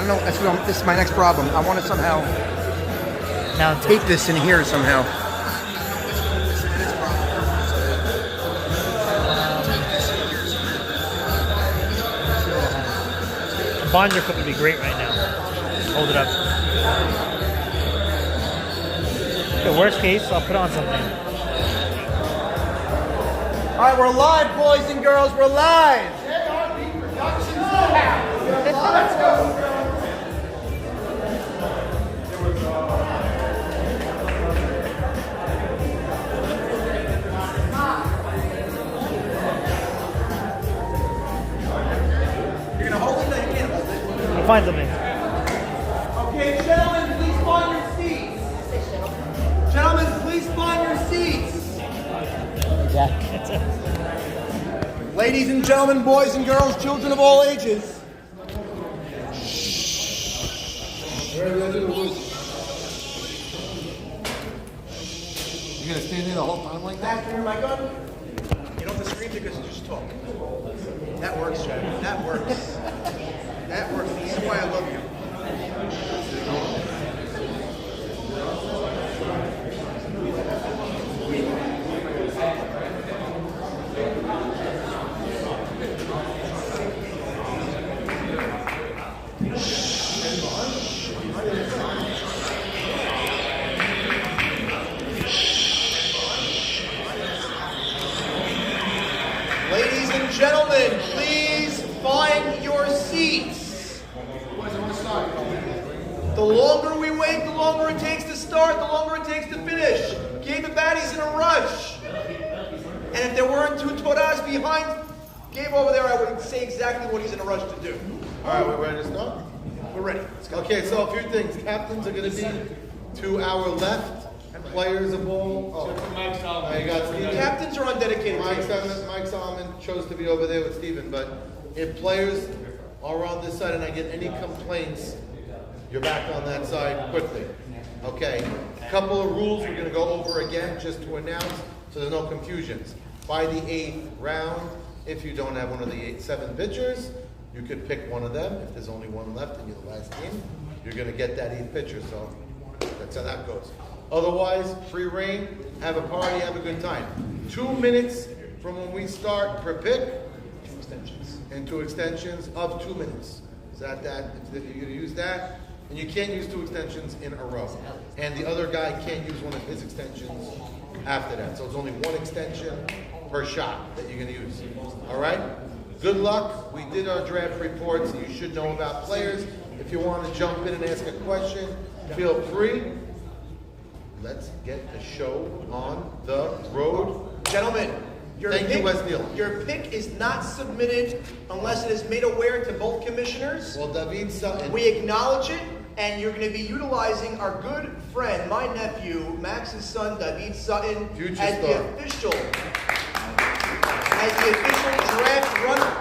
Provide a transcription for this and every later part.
know. This is my next problem. I want to somehow tape this in here somehow. The binder clip would be great right now. Hold it up. The worst case, I'll put on something. All right, we're live, boys and girls. We're live. Let's go. You're gonna hold it. You can't hold it. I'll find something. Okay, gentlemen, please find your seats. Gentlemen, please find your seats. Ladies and gentlemen, boys and girls, children of all ages. You're gonna stand there the whole time like that? After my gun. You don't have to scream because you just talk. That works, Joe. That works. That works. This is why I love you. Ladies and gentlemen, please find your seats. The longer we wait, the longer it takes to start, the longer it takes to finish. Gabe the baddies in a rush. And if there weren't two Toras behind Gabe over there, I would say exactly what he's in a rush to do. All right, we're ready to start? We're ready. Let's go. Okay, so a few things. Captains are going to be to our left. Players of all. Mike Solomon. You got Steven. Captains are on dedicated Mike tables. Solomon chose to be over there with Steven, but if players are on this side and I get any complaints, you're back on that side quickly. Okay, a couple of rules we're going to go over again just to announce so there's no confusions. By the 8th round, if you don't have one of the 7 pitchers, you could pick one of them. If there's only one left and you're the last team, you're going to get that 8th pitcher. So that's how that goes. Otherwise, free reign, have a party, have a good time. 2 minutes from when we start per pick, and 2 extensions of 2 minutes. Is that if you're going to use that? And you can't use 2 extensions in a row. And the other guy can't use one of his extensions after that. So it's only 1 extension per shot that you're going to use. All right? Good luck. We did our draft reports. You should know about players. If you want to jump in and ask a question, feel free. Let's get the show on the road. Gentlemen, your Thank you, Wes Neal. Your pick is not submitted unless it is made aware to both commissioners. Well, David Sutton. We acknowledge it, and you're going to be utilizing our good friend, my nephew, Max's son, David Sutton, as the official draft runner.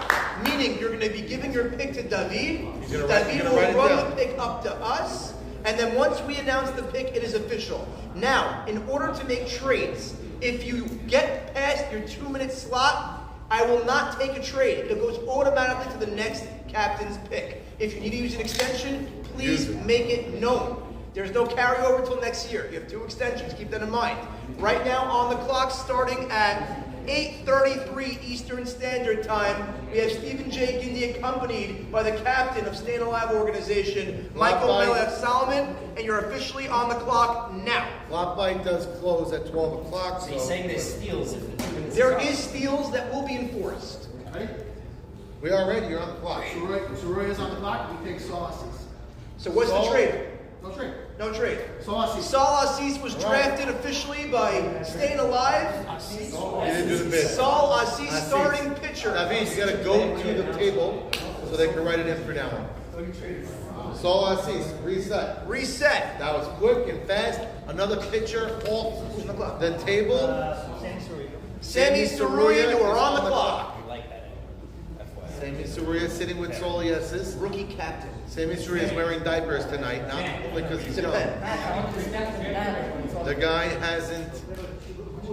Meaning, you're going to be giving your pick to David. David will run the pick up to us. And then once we announce the pick, it is official. Now, in order to make trades, if you get past your 2-minute slot, I will not take a trade. It goes automatically to the next captain's pick. If you need to use an extension, please make it known. There's no carryover until next year. You have 2 extensions. Keep that in mind. Right now on the clock, starting at 8:33 Eastern Standard Time, we have Stephen J. Gindi accompanied by the captain of Staying Alive organization, Michael Melech Solomon, and you're officially on the clock now. Lot Bite does close at 12 o'clock. So you're saying there's steals if the 2 minutes There is steals that will be enforced. We are ready. You're on the clock. Roy is on the clock. We take sauces. So what's the trade? No trade. No trade. Sauces. Saul Assis was drafted officially by Staying Alive. You didn't do the bid. Saul Assis, starting pitcher. David, you got to go to the table so they can write it in for now. Saul Assis, reset. Reset. That was quick and fast. Another pitcher off the table. Sammy Saruya, you are on the clock. we like that. Sammy Saruya sitting with Saul Assis. Rookie captain. Sammy Saruya is wearing diapers tonight, not only because he's young. The guy hasn't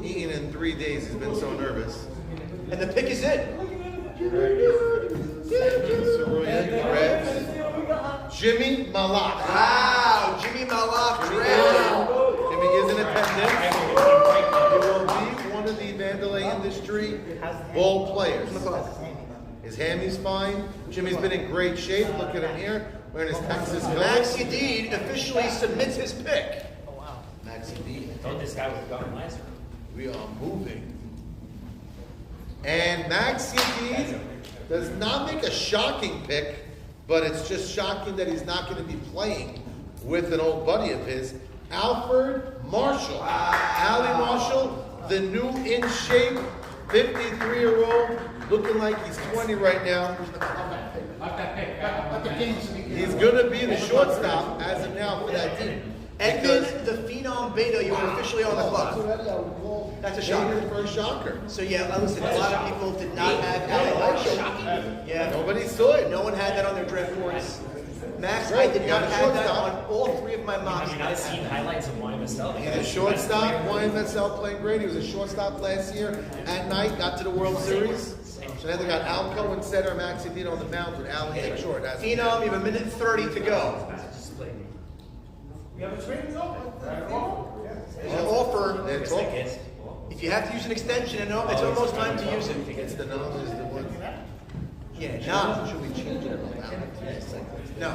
eaten in 3 days. He's been so nervous. And the pick is in. Saruya grabs Jimmy Malak. Wow, Jimmy Malak drafted. Jimmy is in attendance. He will be one of the Mandalay industry ball players. His hammy's fine. Jimmy's been in great shape. Look at him here, wearing his Texas Max coat. Yedid officially submits his pick. Max Yedid. I thought this guy was gone last year. We are moving. And Max Yedid does not make a shocking pick, but it's just shocking that he's not going to be playing with an old buddy of his, Alfred Marshall. Ali Marshall, the new in shape 53-year-old, looking like he's 20 right now. Let the king speak. He's going to be the shortstop as of now for that team. Edmund, the Phenom Beta, you are officially on the clock. That's a shocker. First shocker. So yeah, listen, a lot of people did not have Ali Marshall. Yeah, Nobody saw it. no one had that on their draft boards. Max, I Right, did you not got a have that shortstop. on all three of my mocks. Have you not seen highlights of YMSL? He's a shortstop, YMSL playing great. He was a shortstop last year at night, got to the World Series. So now they got Alco in center, Max Yedid on the mound with Ali at short. That's Phenom, you have a minute 30 to go. There's an offer. That's all. If you have to use an extension, and it's almost time to use it. It's the number is the one. Yeah, no. Should we change it? No.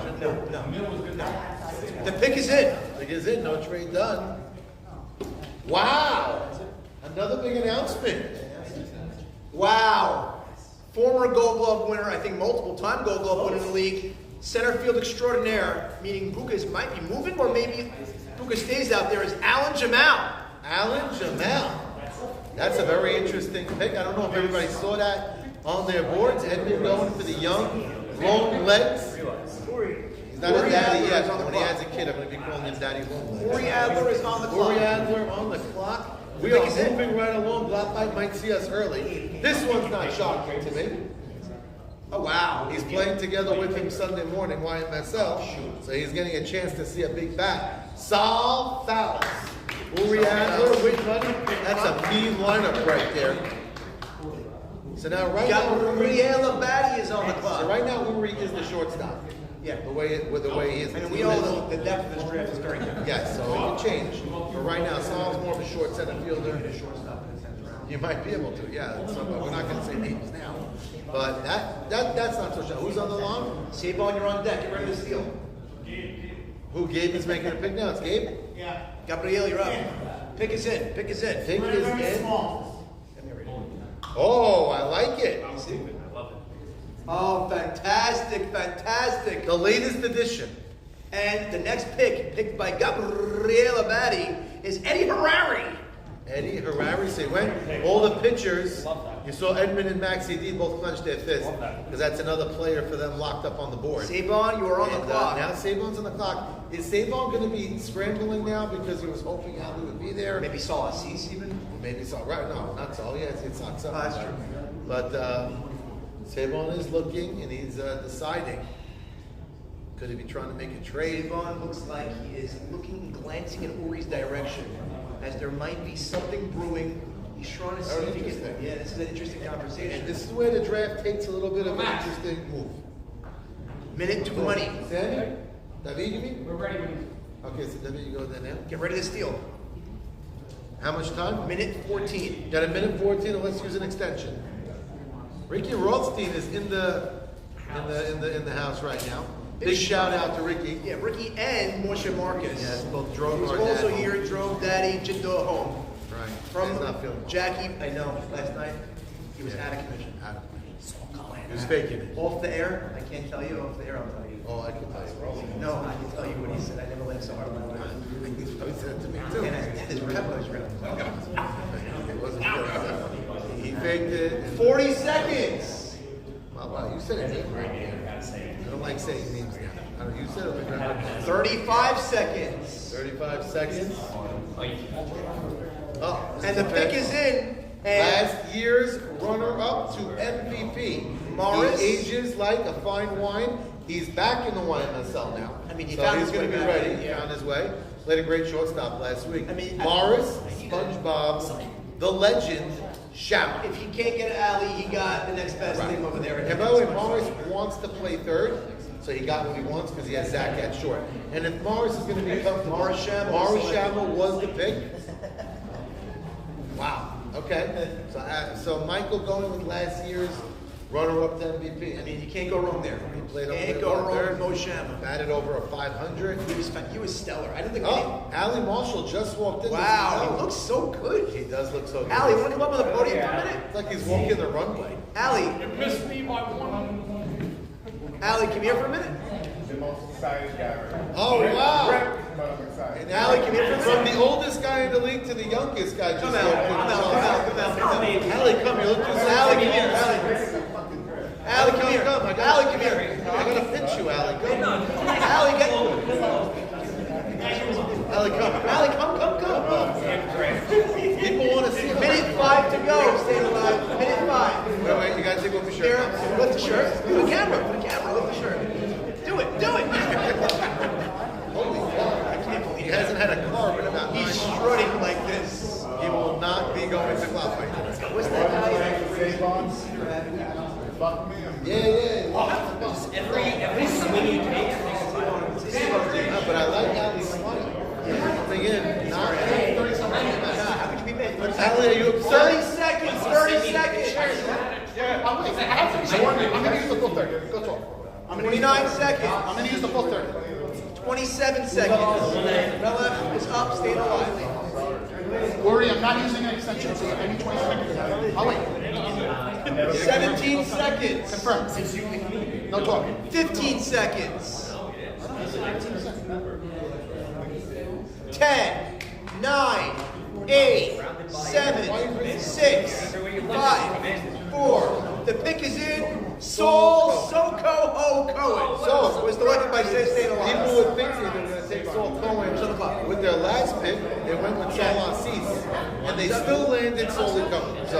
The pick is in. Pick is in, no trade done. Wow! Another big announcement. Wow. Former Gold Glove winner, I think multiple-time Gold Glove winner in the league, center field extraordinaire, meaning Bukas might be moving, or maybe Bukas stays out there, is Alan Jamal. Alan Jamal. That's a very interesting pick. I don't know if everybody saw that on their boards. Edmund going for the young, long legs. He's not a daddy yet, but when he has a kid, I'm going to be calling him Daddy Long Legs. Uri Adler is on the clock. Uri Adler on the clock. We are moving right along. Black Light might see us early. This one's not shocking to me. Oh, wow. He's playing together with him Sunday morning, YMSL. So he's getting a chance to see a big bat. Sal Fallis. Uri Adler, with money. That's a mean lineup right there. So now Gabriel Abadi is on the So clock. right now Uri is the shortstop. Yeah. The way he is. I mean, we all know the depth of this draft is very good. Yes, so it can change. But right now, Sal's more of a short center fielder. You might be able to, yeah. So, but we're not going to say names now. But that's not so sure. Who's on the lawn? Sabon, you're on deck. Get ready to steal. Who? Gabe is making a pick now. It's Gabe. Yeah. Gabriel, you're up. Pick is in. Pick is in. Pick is in. Oh, I like it. Oh, fantastic. The latest edition. And the next pick, picked by Gabriel Abadi, is Eddie Harari. Eddie Harari. Say when all the pitchers, you saw Edmund and Max Yedid both clench their fists because that's another player for them locked up on the board. Sabon, you are on the clock. Now Sabon's on the clock. Is Sabon going to be scrambling now because he was hoping Ali would be there? Maybe saw a cease even. Maybe Saul. Right? No, not Saul. Yeah, it's not Saul. That's true. But Sabon is looking and he's deciding. Could he be trying to make a trade? Sabon looks like he is looking and glancing in Uri's direction, as there might be something brewing. He's trying to see if he can. Interesting. Yeah, this is an interesting conversation. And this is where the draft takes a little bit of an interesting move. Minute 20. Sammy? David, you mean? We're ready. Okay, so David, you go there now. Get ready to steal. How much time? Minute 14. Got a minute 14, and let's use an extension. Ricky Rothstein is in the house right now. Big shout out to Ricky. Yeah, Ricky and Moshe Marcus. Yes, both drove Who's our also dad here, home. drove Daddy Jindo home. Right. From He's not feeling well. Jackie, I know, last night, he was out of commission. Out of commission. He was faking it. Off the air, I can't tell you. Off the air, I'll tell you. Oh, I can tell you. No, I can tell you what he said. I never laughed so hard in my life. He said it to me too. And his rep was real. It wasn't good. He faked it. and- 40 seconds. Wow, you said a name right there. I don't like saying names now. I don't, you said it right. 35 seconds. 35 seconds. Oh, And the pick is in. And last year's runner-up to MVP. Morris. He ages like a fine wine. He's back in the YMSL now. I mean, he so found he's his going to way be back ready. in, He yeah. found his way. Played a great shortstop last week. I mean, Morris, SpongeBob, the legend, Shout. if he can't get Ali, he got the next best thing over there. And by the way, Morris wants to play third, so So he got what he wants because he has Zach at short. And if Morris is going to be comfortable, Morris Shamel was the pick. Wow. Okay. So Michael going with last year's runner-up to MVP. I mean, you can't go wrong there. He played can't go wrong with Mo Shamel. Batted over a 500. He was stellar. I don't think. Ali Marshall just walked in. Wow, he looks so good. He does look so good. Ali, you want to come up on the podium for a minute? It's like he's walking the runway. Ali. You missed me by one. Ali, come here for a minute. The most excited guy right now. Oh, wow. But I'm excited. And Ali, come here from the oldest guy in the league to the youngest guy. Just Come out. Ali, come here. Look just Ali, come here. Ali, come here. Ali, come here. I gotta pitch you, Ali. Come. Ali, get. Ali, come. Ali, come. People want to see him. Minute 5 to go. Stay alive. Minute 5. Wait, you gotta take off your Here, shirt. lift the shirt. Put the camera. Lift the shirt. Do it. Holy fuck. I can't believe He it. hasn't had a carb in about 9 He's months. strutting like this. He will not be going to Cloud Fight today. What's that guy? Fuck me. Yeah. Every swing you take, No, but I like Ali's smile. Coming in, not 30 something. How could you be mad? Ali, are you upset? 30 seconds. 30 seconds. I'm going to use the full 30. Go talk. 29 seconds. I'm going to use the full 30. 27 seconds. Bella is up. Stay alive. Worry, I'm not using an extension, so I need 20 seconds. I'll wait. 17 seconds. Confirm. No talking. 15 seconds. 10, 9, 8, 7, 6, 5, 4. The pick is in. Saul Soko Ho Cohen. So was selected by Staying Alive. People would think they were going to take Saul Cohen with their last pick. They went with Saul Assis, and they still landed Saul Cohen. So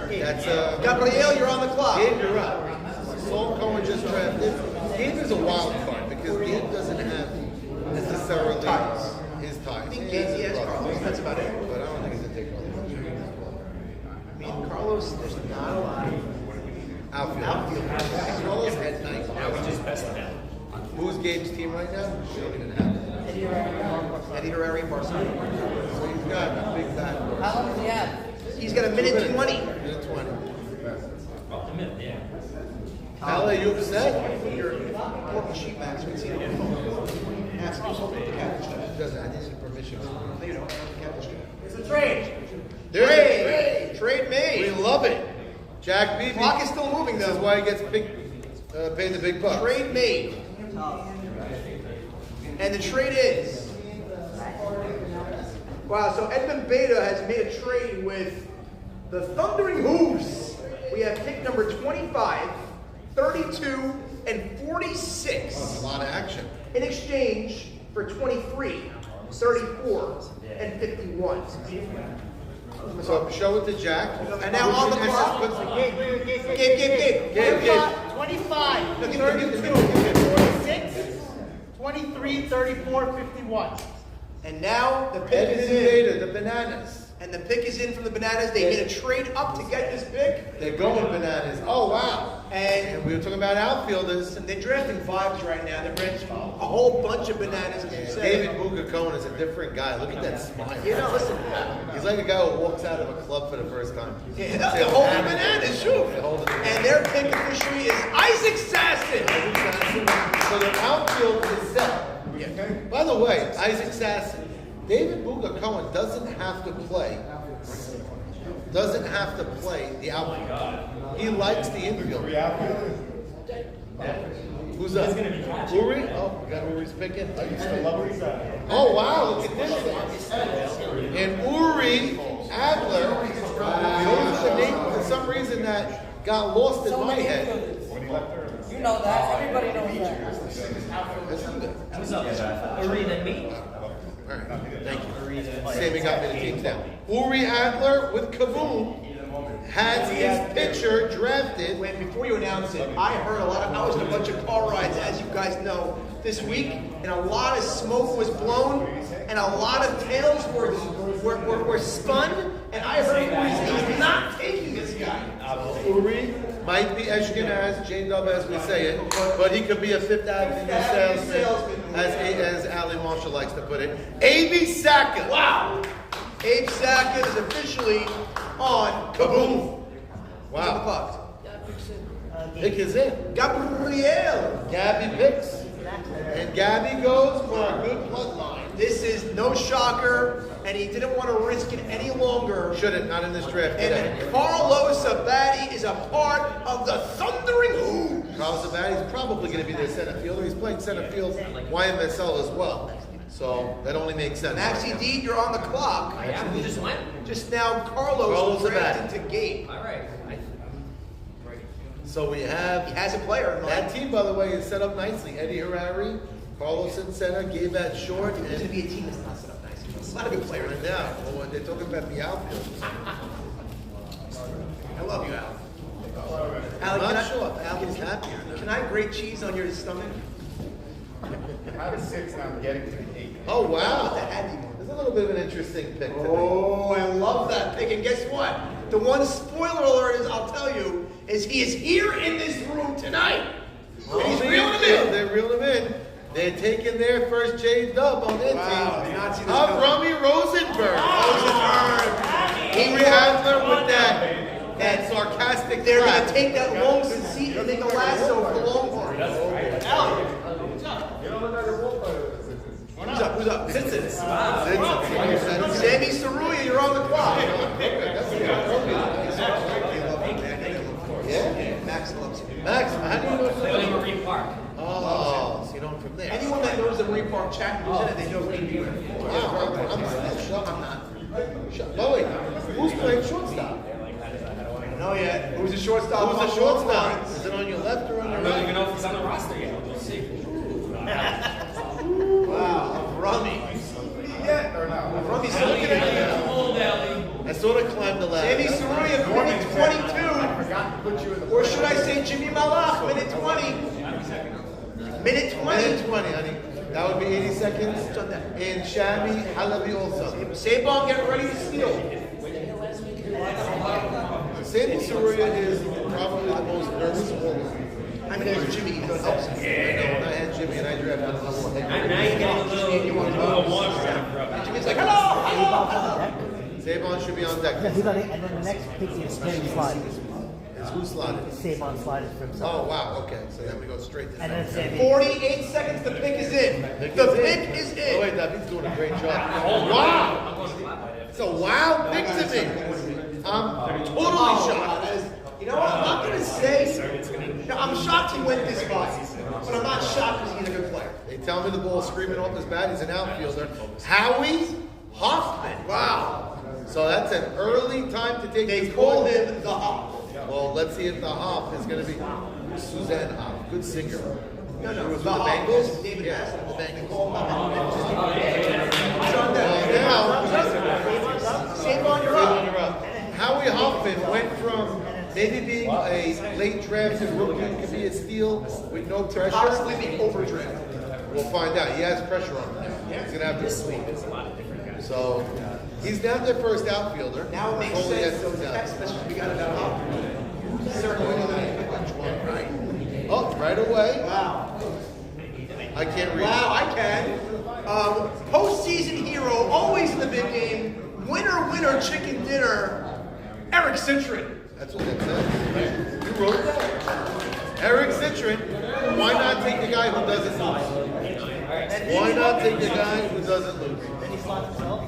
that's Gabriel, you're on the clock. Gabe, you're up. Saul Cohen just drafted. Gabe is a wild card because Gabe doesn't have necessarily his ties. I think Gabe has Carlos. That's about it. But I don't think he's going to take Carlos. I mean, Carlos, there's not a lot of Outfield. Carlos at night. now we just best it out. Who's Gabe's team right now? We don't even have it. Eddie Herrera in Barcelona. So he's got a big back. How long does he have? He's got a minute 20. Minute 20. Oh, a minute, yeah. Al, are you upset? Your pork sheet max can see it on your phone. Ask him to the catfish. Doesn't. I need permission. No, you don't. Catfish. It's a trade. Trade made. We love it. Jack Beebe. Clock is still moving This is though. why he gets paid the big bucks. Trade made. And the trade is. Wow, so Edmund Beta has made a trade with the Thundering Hooves. We have pick number 25, 32, and 46. That's a lot of action. In exchange for 23, 34, and 51. So show it to Jack. And now on the clock. Gabe. 25, 32, 46, 23, 34, 51. And now the pick Edmund is in. Beta, the Bananas. And the pick is in from the Bananas. They made a trade up to get this pick. They're going Bananas. Oh, wow. And We were talking about outfielders. they're drafting vibes right now. They're drafting a whole bunch of Bananas. As you said. David Buka Cohen is a different guy. Look at that smile. You know, listen. He's like a guy who walks out of a club for the first time. Yeah, they're holding Bananas, sure. They're holding Bananas. And their pick officially is Isaac Sasson. So their outfield is set. Yeah. By the way, Isaac Sasson, David Buka Cohen doesn't have to play the outfield. He likes the infield. Who's up? Uri? Oh, we got Uri's picking. Oh, wow, look at this thing. And Uri Adler, those are the names for some reason that got lost in my head. You know that. Everybody knows that. Who's up? Uri than me? All right, thank you. Saving up the teams now. Uri Adler with Kavoom has his pitcher drafted. Wait, before you announce it, I heard I was in a bunch of car rides, as you guys know, this week, and a lot of smoke was blown, and a lot of tails were spun, and I heard Uri say he's not taking this guy. Uri Might be Ashkenaz, J-Dub as we say it, but he could be a Fifth Avenue salesman, as Ali Marshall likes to put it. A.B. Saka. Wow. Abe Saka is officially on Kaboom. Wow. Pick is in. Gabriel. Gabby picks. And Gabby goes for a good bloodline. This is no shocker, and he didn't want to risk it any longer. Shouldn't, not in this draft today. And Carlos Abadi is a part of the Thundering Hoops. Carlos Abadi is probably going to be their center fielder. He's playing center field YMSL as well. So that only makes sense. Maxie Deed, you're on the clock. Yeah, who just went? Just now, Carlos drafted to Gabe. All right. So we have... He has a player. That team, by the way, is set up nicely. Eddie Harari, Carlos in center, Gabe at short. It's going to be a team that's not set up nicely. There's a lot of good players. Right now, well, they're talking about the outfield. I love you, Al. I'm not sure. Al is happier. Can I grate cheese on your stomach? I have a 6 and I'm getting to the 8. Oh, wow. That had you. There's a little bit of an interesting pick today. Oh, I love that pick. And guess what? The one spoiler alert is, I'll tell you, is he is here in this room tonight. And he's reeling him in. They're reeling him in. They're taking their first J-Dub on their team. Not seen this coming. Rummy Rosenberg. He Handler with that sarcastic They're going laugh. to take that long seat and make a lasso for Longhorn. Elliot. Who's up? Simpson. Sammy Saruya, you're on the clock. Yeah? Max loves you. Max, how do you know Playing Marine Park. Oh, so you know him from there. Anyone that knows the Marine Park chat who's in it, they know what he doing. Wow, I'm still shocked. I'm not. No, wait. Who's playing shortstop? I don't know yet. Who's the shortstop? Who's the shortstop? Is it on your left or on your I don't right? even know if he's on the roster yet. We'll see. Wow, Rummy. Yeah, or no? Rummy's looking at you. Old Ellie. I sort of climbed the ladder. Sammy Saruya, minute 22. Forgot to put you in the... Or should I say Jimmy Malach, minute 20. Minute 20. Minute 20, honey. That would be 80 seconds. And Shami Halabi also. Sabon, get ready to steal. Sammy Saruya is probably the most nervous of all. I mean, there's Jimmy, so it helps. I know, when I had Jimmy and I drafted him. Now you're getting a little warm. Jimmy's like, hello, hello. Sabon should be on deck. Yeah, he's on it, and then the next pick is Kenny slide. Is who slotted? Sabon slided for himself. Oh, wow, okay. So then we go straight to And then Sammy. 48 seconds, the pick is in. The pick is Oh, in. wait, David's doing a great job. Oh, wow! It's a wild pick to me. I'm totally shocked. You know what? I'm not going to say. No, I'm shocked he went this far. But I'm not shocked because he's a good player. They tell me the ball's screaming off his bat. He's an outfielder. Howie Hoffman. Wow. So that's an early time to take They this call ball. him the Hop. Well, let's see if the Hoff is going to be Suzanne Hoff. Good singer. No, She was with the the Hop. Bengals? David Yeah, Bassett. the They Bengals. call him the Hop. Now, Sabon, you're Sabon, up. you're up. Howie Hoffman went from maybe being a late drafted rookie, could be a steal with no pressure. Possibly being overdrafted. We'll find out. He has pressure on him. He's going to have to sleep. So, he's now their first outfielder. Now it makes Only sense. at Those 2,000. text messages we got about Hop. Certainly know which one, right? Oh, right away. Wow. I can't read. Wow, I can. Postseason hero, always in the big game. Winner, winner, chicken dinner. Eric Citron. That's what that says. You wrote that? Eric Citron. Why not take the guy who doesn't lose? Why not take the guy who doesn't lose?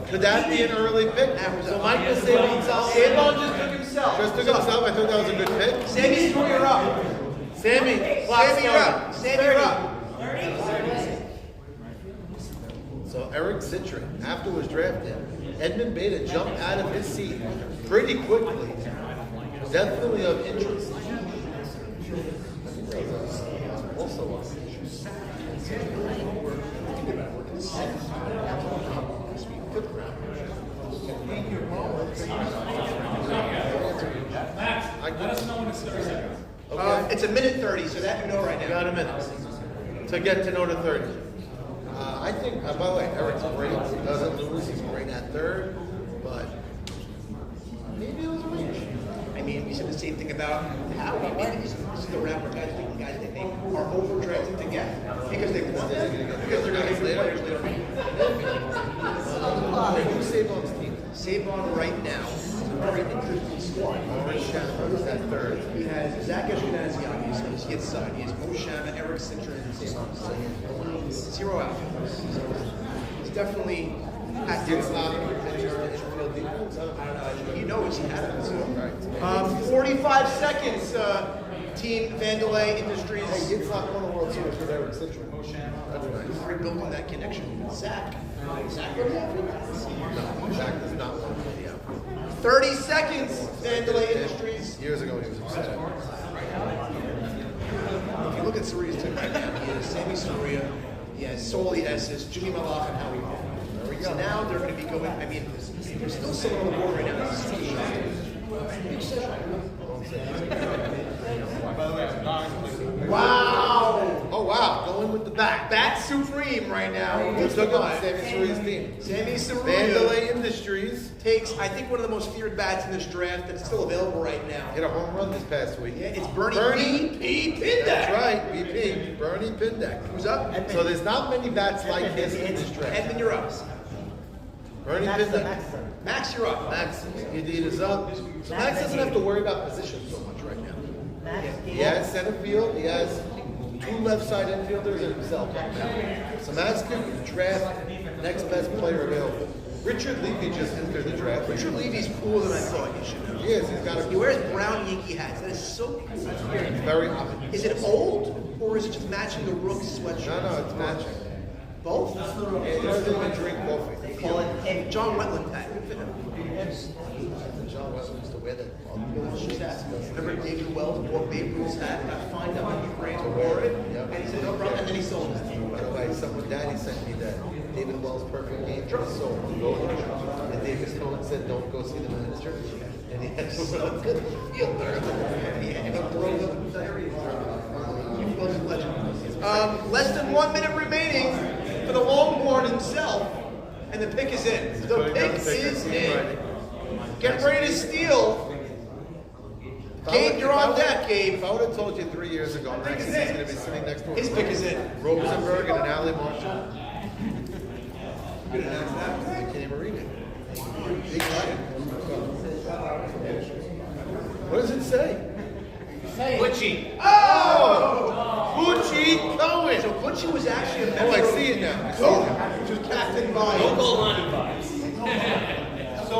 Could that be an early pick? So Michael Sabon Sabon just took himself. just took himself. I thought that was a good pick. Sammy, you're up. Sammy, Sammy, you're up. Sammy, you're up. So Eric Citron, after was drafted, Edmund Beta jumped out of his seat pretty quickly. Definitely of interest. Also let us know when it starts. Okay. It's a minute 30, so that you know right You now. got a minute to get to know the 30. I think, by the way, Eric's great. He doesn't lose. He's great at third, but maybe it was a reach. I mean, we said the same thing about how we made this is the round where guys that they are overdrafted to get because they want them, because they're going to get players later. Who's Savon's team? Savon right now is a very interesting squad. Orange Shamrock is that third. He has Zach Ashkenazi on his hit side. He has Mo Shama, Eric Sintra, and Savon. 0 out. He's definitely at the he knows he had it. Right. 45 seconds, Team Vandalay Industries. Hey, it's not one of the World Series with Eric Sintra. That's nice. Rebuilding that connection with Zach. Zach does not want to play. 30 seconds, Vandalay Industries. Years ago, he was upset. If you look at Suria's team right now, he has Sammy Suria, he has Soli Esses, Jimmy Malaf, and Howie Hall. So now they're going to be going, I mean, there's still someone on the board right now. This is wow! Oh wow, going with the bat. Bat supreme right now. Let's look at Sammy Suria's team. Sammy Suria Vandalay Industries takes, I think, one of the most feared bats in this draft that's still available right now. hit a home run this past week. Yeah, it's Bernie P. Pindeck. That's right, BP, Bernie Pindeck. Who's up? So there's not many bats like this in this draft. Edmund, you're up. Bernie Pindeck. Max, you're up. Max, indeed is up. So Max doesn't have to worry about position so much right now. He has center field. He has 2 left side infielders and himself right now. So Max can draft next best player available. Richard Levy just entered the draft. Richard Levy's cooler than I thought he should have. He is. He's got a. He wears brown Yankee hats. That is so cool. Very obvious. Is it old or is it just matching the Rook sweatshirt? No, it's matching. Both? He doesn't even drink coffee. Call it a John Wetland hat. Good for him. John Wesley used to wear that. Remember David Wells wore Babe Ruth's hat, got fined out in Ukraine, wore it, and he said, no problem, and then he sold his team. By the way, daddy sent me that David Wells perfect game just sold. And David Stone said, don't go see the manager. And he had to put up to the fielder. He had to throw up the diary. Wells is a legend. Less than 1 minute remaining for the Longhorn himself, and the pick is in. The pick is in. Get ready to steal. Gabe, you're on deck, Gabe. If I would have told you 3 years ago, Max is going to be sitting next to him. His pick is in. Rosenberg and an Allie Marshall. I can't even read it. Big shit. What does it say? Butchie. Oh! Butchie Cohen. So Butchie was actually a member. Oh, I see it now. He was captained by. No goal line vibes. So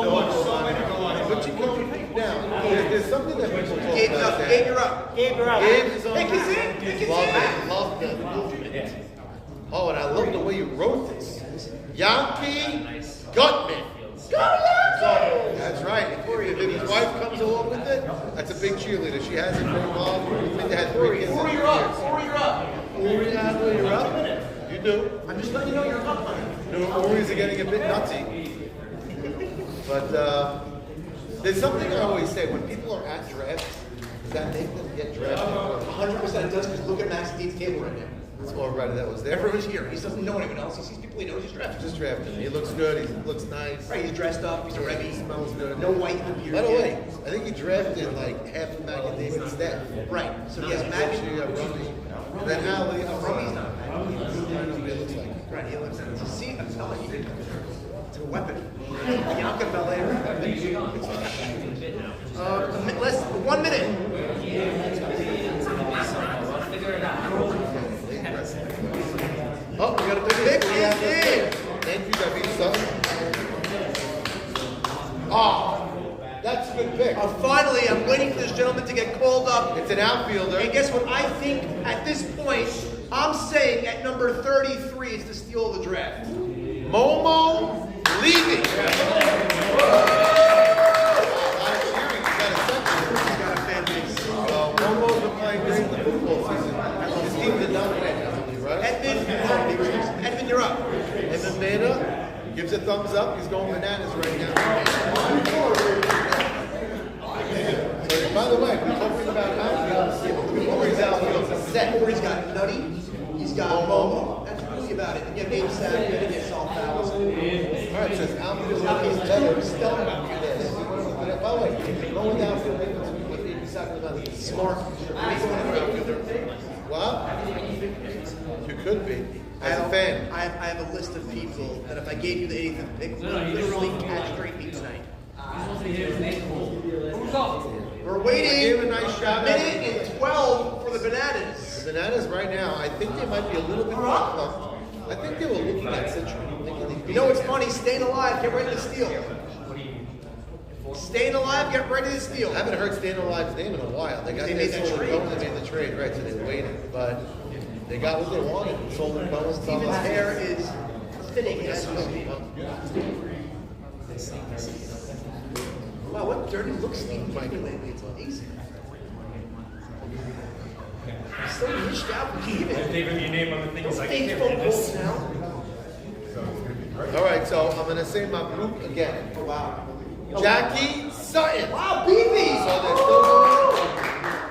many go on. Butchie Cohen. Now, there's something that people talk Gabe's about. up. Gabe, you're up. Gabe, you're up. Gabe is on. Pick is in. Pick is Love in. it. Love the movement. Oh, and I love the way you wrote this. Yankee Gutman. That's right. If his wife comes along with it, that's a big cheerleader. She has it for a while. I think they had 3 kids. Uri, you're up. Uri, you're up. Uri, you're up. You do. I'm just letting you know you're up on it. No, Uri's getting a bit nutsy. But there's something I always say when people are at drafts, does that make them get drafted? 100% it does, because look at Max Deed's table right now. That's all right. That was there. Everyone's here. He doesn't know anyone else. He sees people he knows. He's drafted. Just drafted. He looks good. He looks nice. Right, he's dressed up. He's a Rebbe. He smells good. No white in the beard. By the yet. way, I think he drafted like half of Mac and David's staff. Right. So he has Mac. Rummy. Then Allie. Rummy's not. I don't know what it looks like. Right, he looks to see. I'm telling you, it's a weapon. Bianca Belair. Less 1 minute. Oh, we got a big Pick hit. is in. Thank you, David Sutton. Oh, that's a good pick. Finally, I'm waiting for this gentleman to get called up. It's an outfielder. And guess what? I think at this point, I'm saying at number 33 is the steal of the draft. Momo Levy. Momo's been playing great in the football season. His team did not win, I believe, right? Edmund, you're up. Edmund Mena gives a thumbs up. He's going bananas right now. So, by the way, we're talking about outfield. Corey's outfield is set. Corey's got Nutty. He's got Momo. That's really about it. And you have Dave Sackett and you have Sal Fowles. All right, so it's outfield is better. Stellar outfield. By the way, no one outfield with 87 Smart. What? You could be. As a fan. I have a list of people that if I gave you the 85th pick, would literally castrate me tonight. We're waiting. I gave a nice shout out. Minute and 12 for the Bananas. The Bananas right now, I think they might be a little bit more clumped. I think they were looking at Citron. You know what's funny? Staying alive, get ready to steal. Staying alive, get ready to steal. I haven't heard Staying Alive's name in a while. They got made their the Soul and trade. Bones, they made the trade, right? So they waited, but they got what they wanted. Soul and Bones. Steven's hair is thinning as we speak. Wow, what dirty looks Steven giving lately. It's amazing. He's so wished out for Steven. David, your name on the thing is like, I Fake can't phone read calls this. now. All right, so I'm going to say my group again. Wow. Jackie Sutton. Wow, BB! So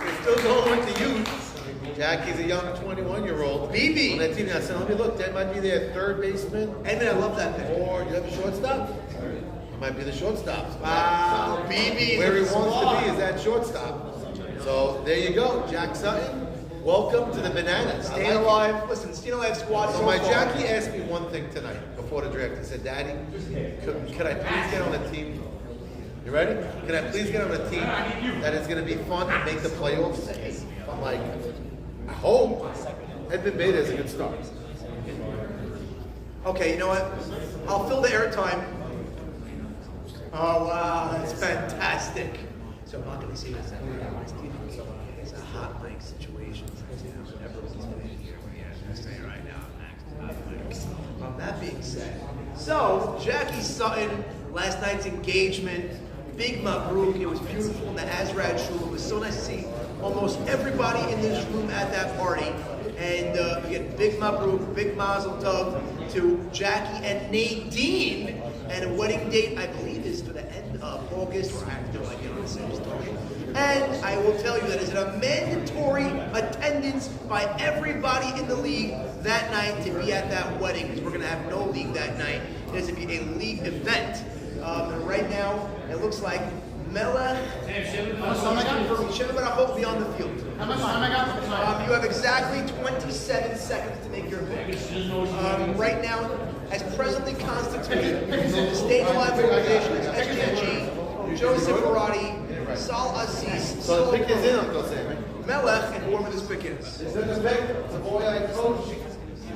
they're still going with the youth. Jackie's a young 21-year-old. BB. On that team now, so let me look. That might be their third baseman. And then I love that pick. Or you have a shortstop? It might be the shortstop. Wow, BB. Where he wants to be is that shortstop. So there you go, Jack Sutton. Welcome to the Bananas. Staying alive. Listen, Staying Alive squad. So my Jackie asked me one thing tonight before the draft. He said, "Daddy, could I please get on a team? You ready? Can I please get on a team that is going to be fun and make the playoffs?" I'm like, I hope. Edmund Beta is a good start. Okay, you know what? I'll fill the airtime. Oh wow, that's fantastic. So I'm not going to say this. It's a hot mic situation. That being said, so Jackie Sutton, last night's engagement, big mabruk. It was beautiful in the Azrad Shul. It was so nice to see almost everybody in this room at that party. And again, big mabruk, big mazel tov to Jackie and Nadine. And a wedding date, I believe, is for the end of August, or I have no idea on the same story. And I will tell you that is a mandatory attendance by everybody in the league that night to be at that wedding, because we're going to have no league that night. It is to be a league event. And right now, it looks like Mela Shevchenko will be on the field. You have exactly 27 seconds to make your pick. Right now, as presently constituted, the State Alive Organization is SGNG, Joseph Ferrati, Sal Aziz, So the pick is in, Uncle Sammy. Melech, and whoever this pick is. Is it the pick? It's a boy I coach.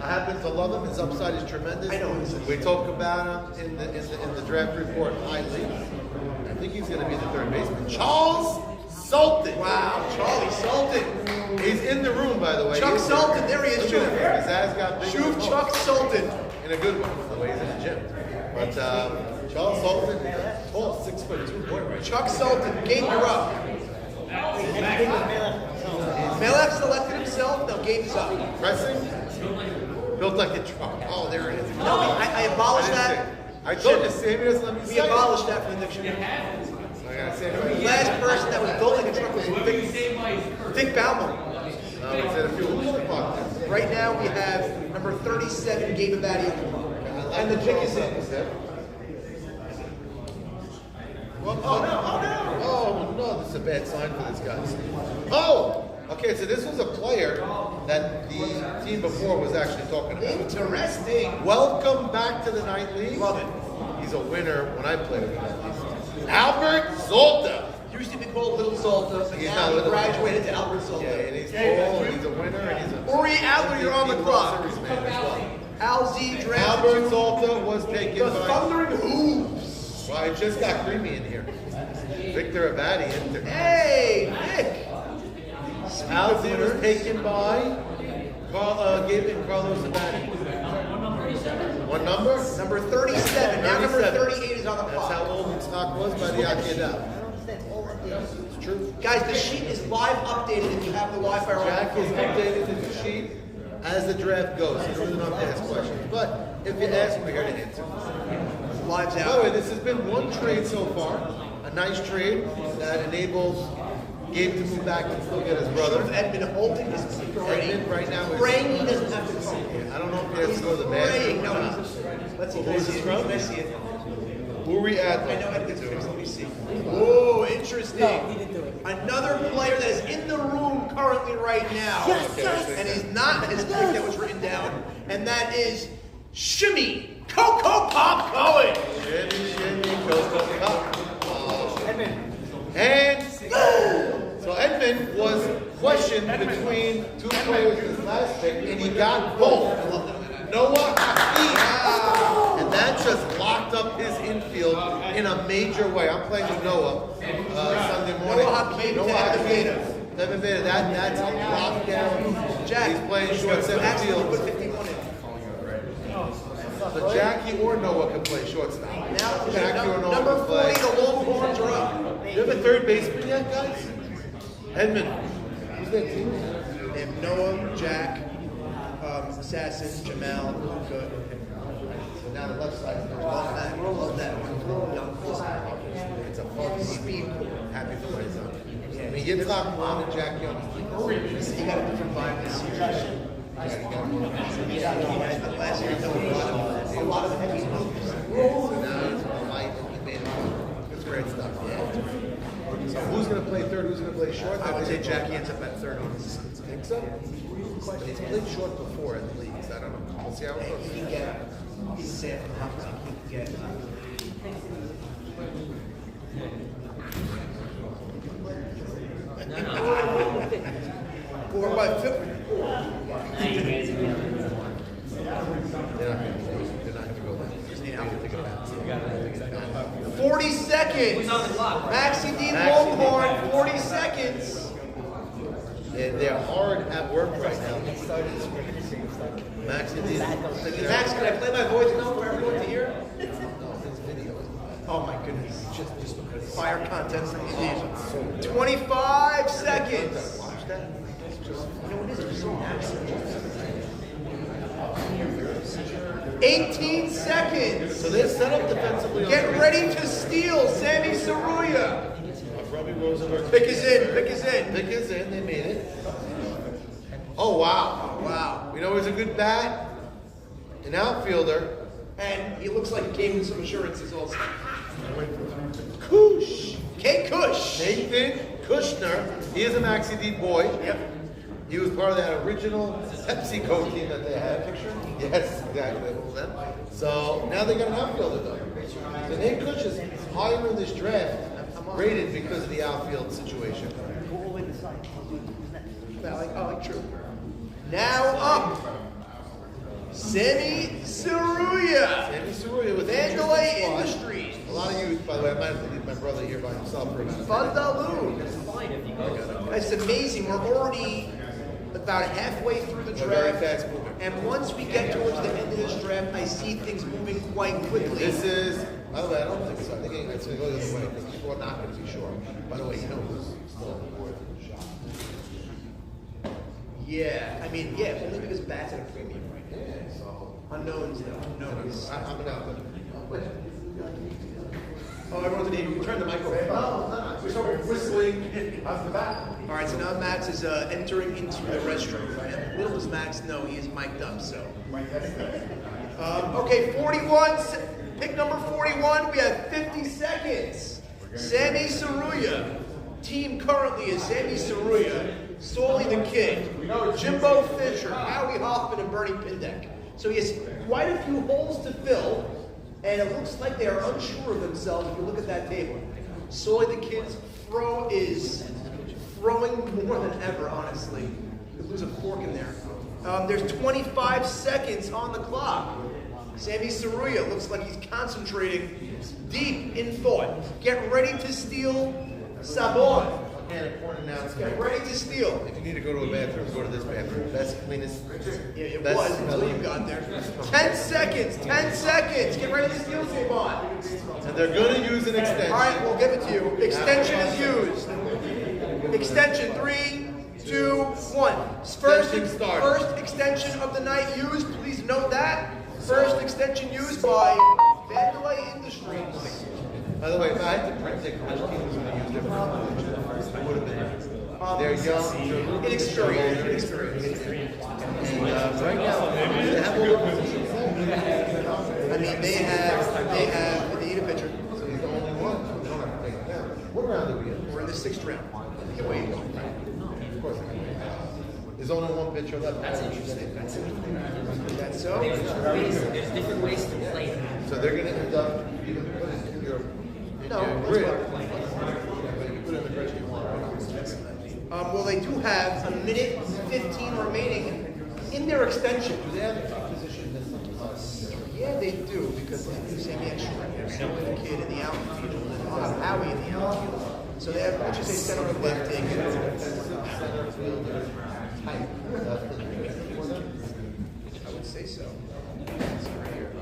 I happen to love him. His upside is tremendous. I know. We talk about him in the draft report highly. I think he's going to be the third baseman. Charles Sultan. Wow, Charlie Sultan. He's in the room, by the way. Chuck He's Sultan, there he is, Look at him. Shuv. His ass got big. Shuv Chuck Sultan. In a good one, by the way. He's in the gym. But Charles Sultan, tall, 6'2" boy, right? Chuck Sultan, Gabe, you're up. Melech selected himself. No, Gabe is up. Pressing. Built like a truck. Oh, there it is. No, I abolished that. I told you, Sammy doesn't let me We say it. abolished that from the dictionary. I gotta say it The right. last person that was built like a truck was Vic Bauman. No, he said a few weeks. Right now we have number 37, Gabe Abadi. And the pick is in. Oh no, this is a bad sign for this guy. Oh! Okay, so this was a player that the team before was actually talking about. Interesting. Welcome back to the Night League. Love it. He's a winner when I played with him. Albert Zolta. Used to be called Little Zolta, but He's now not he Little graduated to Albert Zolta. Yeah, and he's tall, and he's a winner, and he's a Uri Adler, you're on the MVP clock. World Series man as well. Al Z drafted Albert Zolta was taken the by. Thundering Hooves. Well, it just got creamy in here. Victor Abadi entered. Hey, Nick. Al Z was taken by Gabe and Carlos Abadi. What number? Number 37. Now number 37. 38 is on the That's how clock. old the stock was by the Akedah. It's true. Guys, the sheet is live updated if you have the Wi-Fi on. Jack is updated the sheet as the draft goes. You really don't have to ask questions. But if you ask, we're here to answer. Live's By the out. way, this has been one trade so far. A nice trade that enables Gabe to move back and still get his brother. Edmund holding his peak already. Edmund right now is. Praying he doesn't have to come. I don't know if he has to go to the Praying. bathroom. No, or not. let's see. Who's this from? Can I see it? Uri I know Adler. Edmund's fixed. Let me see. Oh, interesting. No, he didn't do it. Another player that is in the room currently right now. And he's not his pick that was written down. And that is Shimmy Coco Pop Cohen. Shimmy Coco Pop. And so Edmund was questioned between two players in his last pick, and he got both. Noah Hakeem. And that just locked up his infield in a major way. I'm playing with Noah Sunday morning. Noah Hakeem, Devin Vader. That's a lockdown. Jack, he's playing short center field. put 51 in. So Jackie or Noah can play shortstop. Now, Jackie or Noah number can 40, play. the Longhorns are up. You have a third baseman yet, guys? Edmund. Who's that team? They have Noah, Jack, Assassin, Jamal, Luca. So now the left side is Love that one. Young It's a fun speed. Happy for my son. I mean, Yitzhak Wong and Jack Young. He got a different vibe this year. Last year, he a lot of heavy moves. So now he's light and he made it's great stuff. Yeah. So who's going to play third? Who's going to play short? I would say Jackie ends up at third on his sons. Think so? But he's played short before in the leagues. I don't know. We'll see how it He goes. can get, he's Sam Hopkins, he can get. Or by fifth. They're not going to go there. Just need to think about it. 40 seconds. Who's on the clock? Maxi D Longhorn, 40 seconds. They're hard at work right now. Max and these. Max, can I play my voice now for everyone to hear? Oh my goodness. Just fire contents like these. 25 seconds. Watch that. You know what it is? It's so natural. 18 seconds. So they're set up defensively. Get ready to steal, Sammy Saruya. Robbie Rosenberg. Pick is in, pick is in. Pick is in. They made it. Oh wow. Wow. You know he's a good bat. An outfielder. And he looks like he came with some assurances also. Kush. K. Kush. Nathan Kushner. He is a Maxi D boy. Yep. He was part of that original PepsiCo team that they had. Picture? Yes, exactly. Them. So now they got an outfielder though. So Nate Kush is higher in this draft, rated because of the outfield situation. Go all the way to the side. I like true. Now up. Sammy Saruya. Sammy Saruya with Vandalay squad. Industries. A lot of youth, by the way. I might have to leave my brother here by himself for a minute. Fundaloo. It's amazing. We're already about halfway through the We're very draft. fast moving. And once we get towards the end of this draft, I see things moving quite quickly. This is, by the way, I don't think so. I think it's going to go the other way because people are not going to be sure. By the way, you know who's still on the board? Yeah, I mean, yeah, only because bats at a premium right now. Yeah, so. Unknowns, though. Unknowns. I'm not. Oh, everyone's in here. You can turn the microphone. No, we start whistling. How's the bat? All right, so now Max is entering into the restroom. And little does Max know he is mic'd up, so. Okay, 41, pick number 41, we have 50 seconds. Sammy Saruya. Team currently is Sammy Saruya, Solly the Kid, Jimbo Fisher, Howie Hoffman, and Bernie Pindek. So he has quite a few holes to fill, and it looks like they are unsure of themselves if you look at that table. Solly the Kid's throw is throwing more than ever, honestly. You could lose a fork in there. There's 25 seconds on the clock. Sammy Saruya looks like he's concentrating deep in thought. Get ready to steal Sabon. And important announcement. Get ready to steal. If you need to go to a bathroom, go to this bathroom. Best, cleanest. Yeah, it best was until you got there. 10 seconds, 10 seconds. Get ready to steal Sabon. And they're going to use an extension. All right, we'll give it to you. Extension is used. Extension, 3, 2, 1. First extension of the night used. Please note that. First extension used by Vandalay Industries. By the way, if I had to predict which team was going to use different it would have been. They're young, inexperienced. And right now, they have a little position. I mean, they need a pitcher. So he's the only one. So they don't have to take it down. What round did we get? 6th round. The way you go. Of course. There's only one pitcher left. That's interesting. That's interesting. That's so. There's different ways to play it. So they're going to end up, you can put it in your grid. You put it in the grid you want. Well, they do have a minute 15 remaining in their extension. Do they have a position missing? Yeah, they do, because they have Sammy extra right there. So the kid in the outfield, and they'll have Howie in the outfield. So they have, let's just say, center and left take. Center fielder type. I would say so.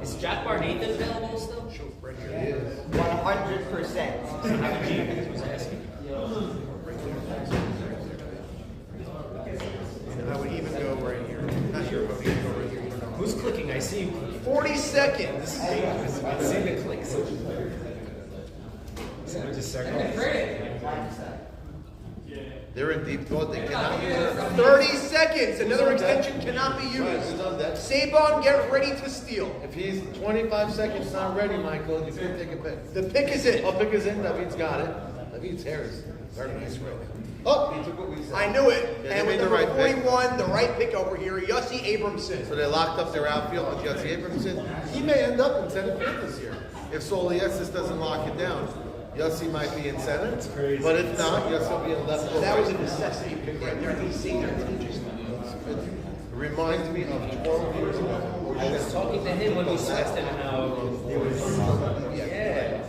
Is Jack Barnathan available still? Sure, right here. 100%. I would even go right here. Not here, but even go right here. Who's clicking? I see 40 seconds. I see the clicks. They're in deep thought. They cannot use it. 30 seconds. Another extension cannot be used. Sabon, get ready to steal. If he's 25 seconds not ready, Michael, you can take a pick. The pick is in. Oh, pick is in. David's got it. David's hair is very nice right now. Oh, he took what we said. I knew it. Yeah, And with the number right pick. 41, the right pick over here, Yossi Abramson. So they locked up their outfield with Jesse Abramson. He may end up in center field this year. If Soliesis doesn't lock it down, Yossi might be in center. But if not, Yossi will be in left field. That was a necessity pick right there. He's seeing their teachers. It reminds me of 12 years ago. I was talking to him when we switched him and how it was. Yeah.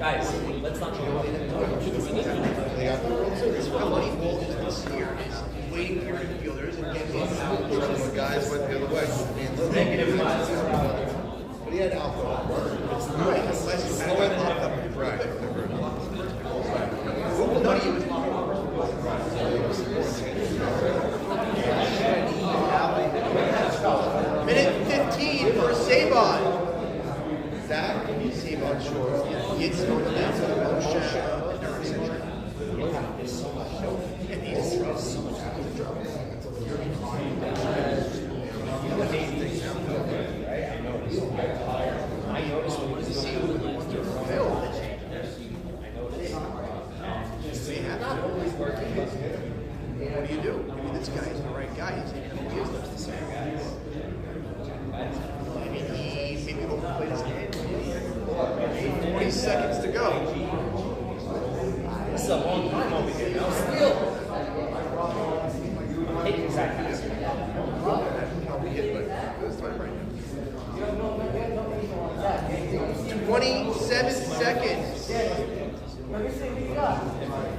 Guys, let's not go in. They got the World Series. How money ball is this year is waiting for your infielders and getting The guys went the other way. Negative 5. But he had alpha. right. Unless you have it locked up. Right. None of you is locked up. Minute 15 for Sabon. Zach? Sabon short. It's going to that side of the shadow. And he's so much out of the trouble. I noticed when he was See who wants to fulfill this. They have not always working. What do you do? Maybe this guy is the right guy. He's taking the wheels. That's the same guy. I mean, he maybe overplayed his hand. 20 seconds to go. This is a long time over here. Now still. Hit exactly. I'll be hit by this time right now. 27 seconds. Let me see what you got.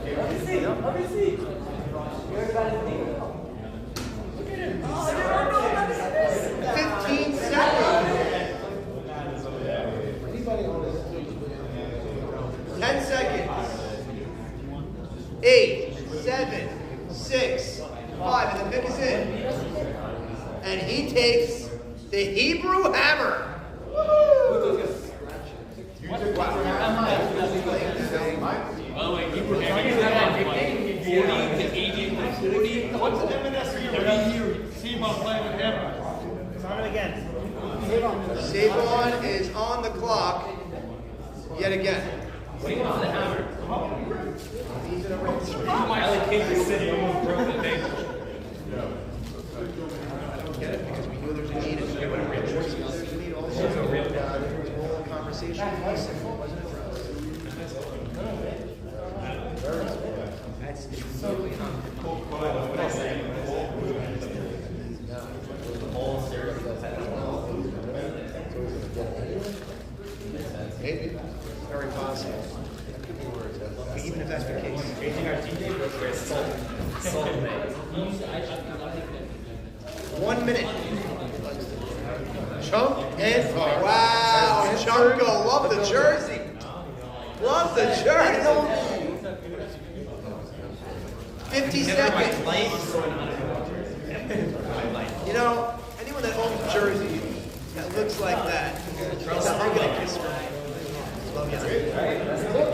Let me see. Let me see. You heard about his knee? Look at him. Oh, you don't know about this. 15 seconds. 10 seconds. 8, 7, 6, 5. And the pick is in. And he takes the Hebrew Hammer. Woo! By the way, Hebrew Hammer. 40 to 80 to 40. What's the M&S team on playing with Hammer? Start it again. Sabon is on the clock yet again. What do you want for the hammer? He's in a red shirt. I like Kansas City almost broke the name. I don't get it because we knew there was a need. And everyone red shirts. There's a need also. There was a whole conversation. He said it wasn't addressed. That's so Maybe. very possible. But even if that's the case, Changing our DJ book where it's salt made. 1 minute. Chunk and Tar. Wow, Chunko, love the jersey. Love the jersey. 50 seconds. You know, anyone that owns a jersey that looks like that, I'm gonna kiss her. Love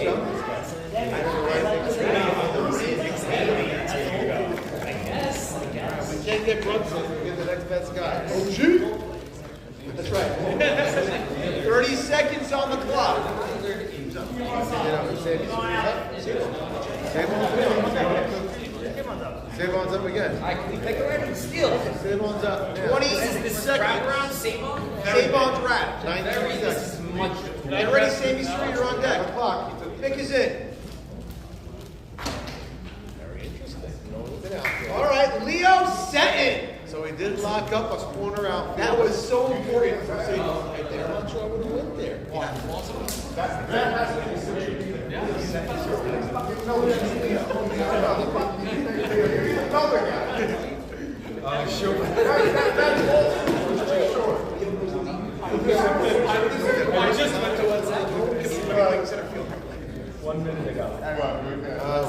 you. We can't get Brunson. We get the next best guy. That's right. 30 seconds on the clock. You know, Savon's up again. All right, can we pick already? Steal. Savon's up. 20 This is the second round. Save on. Save on draft. 19 This is seconds. much. Get ready, Sammy Suri, you're on deck. Clock. Pick is in. Very interesting. Look at that. All right, Leo Seton. So he did lock up a corner outfield. That was so important for Sammy right there. I'm not sure I would have went there.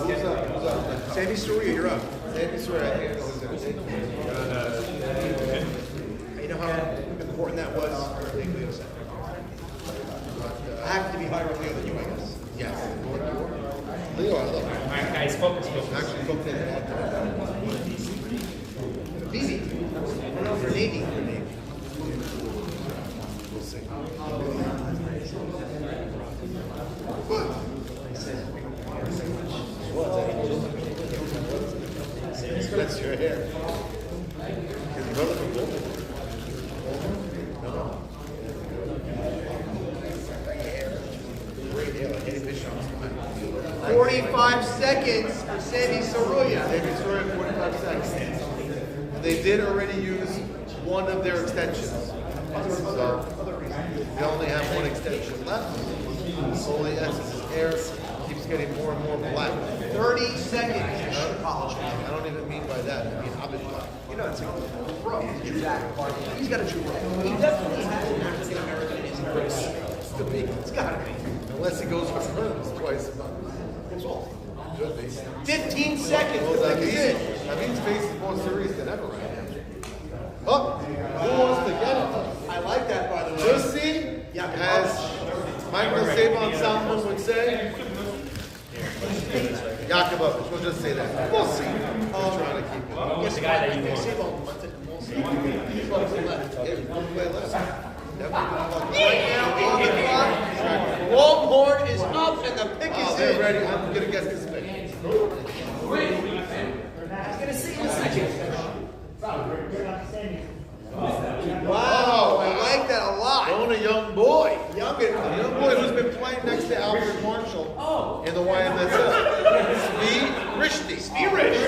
Who's up? Sammy Suri, you're up. Sammy Suri. You know how important that was? Leo Seton. I have to be higher on Leo than you, I guess. Yes. Leo, I love him. All right, guys, focus. Actually, booked in at that. Vivi. Run over Navy. We'll see. That's your hair. His brother from Bolton. No. Great hair, like Eddie Bishop's. 45 seconds for Sammy Saruya. They restored 45 seconds. And they did already use one of their extensions. So they only have one extension left. Slowly as his hair keeps getting more and more black. 30 seconds to shoot college. I don't even mean by that. I mean Hobbit black. You know, it's a bro. He's got a true bro. He definitely has an African American in his race. It's the big. It's gotta be. Unless he goes for ferns twice a month. It's all. Could be. 15 seconds. Well, The pick is in. David's face is more serious than ever right now. Oh, who wants to get it? I like that, by the way. Jussi, as Michael Sabon Salmon would say, Yakubovich, we'll just say that. We'll see. I'm trying to keep it. Who's the guy that you want? He's probably left. Yeah, you want to play left. Right now on the clock, Longhorn is up and the pick Oh, is they're in. ready. I'm going to guess this pick. He's gonna see in a second. Wow, I like that a lot. Going a young boy. Young A young boy who's been playing next to Albert Marshall in the YMSL. Svi Rishti. Svi Rich.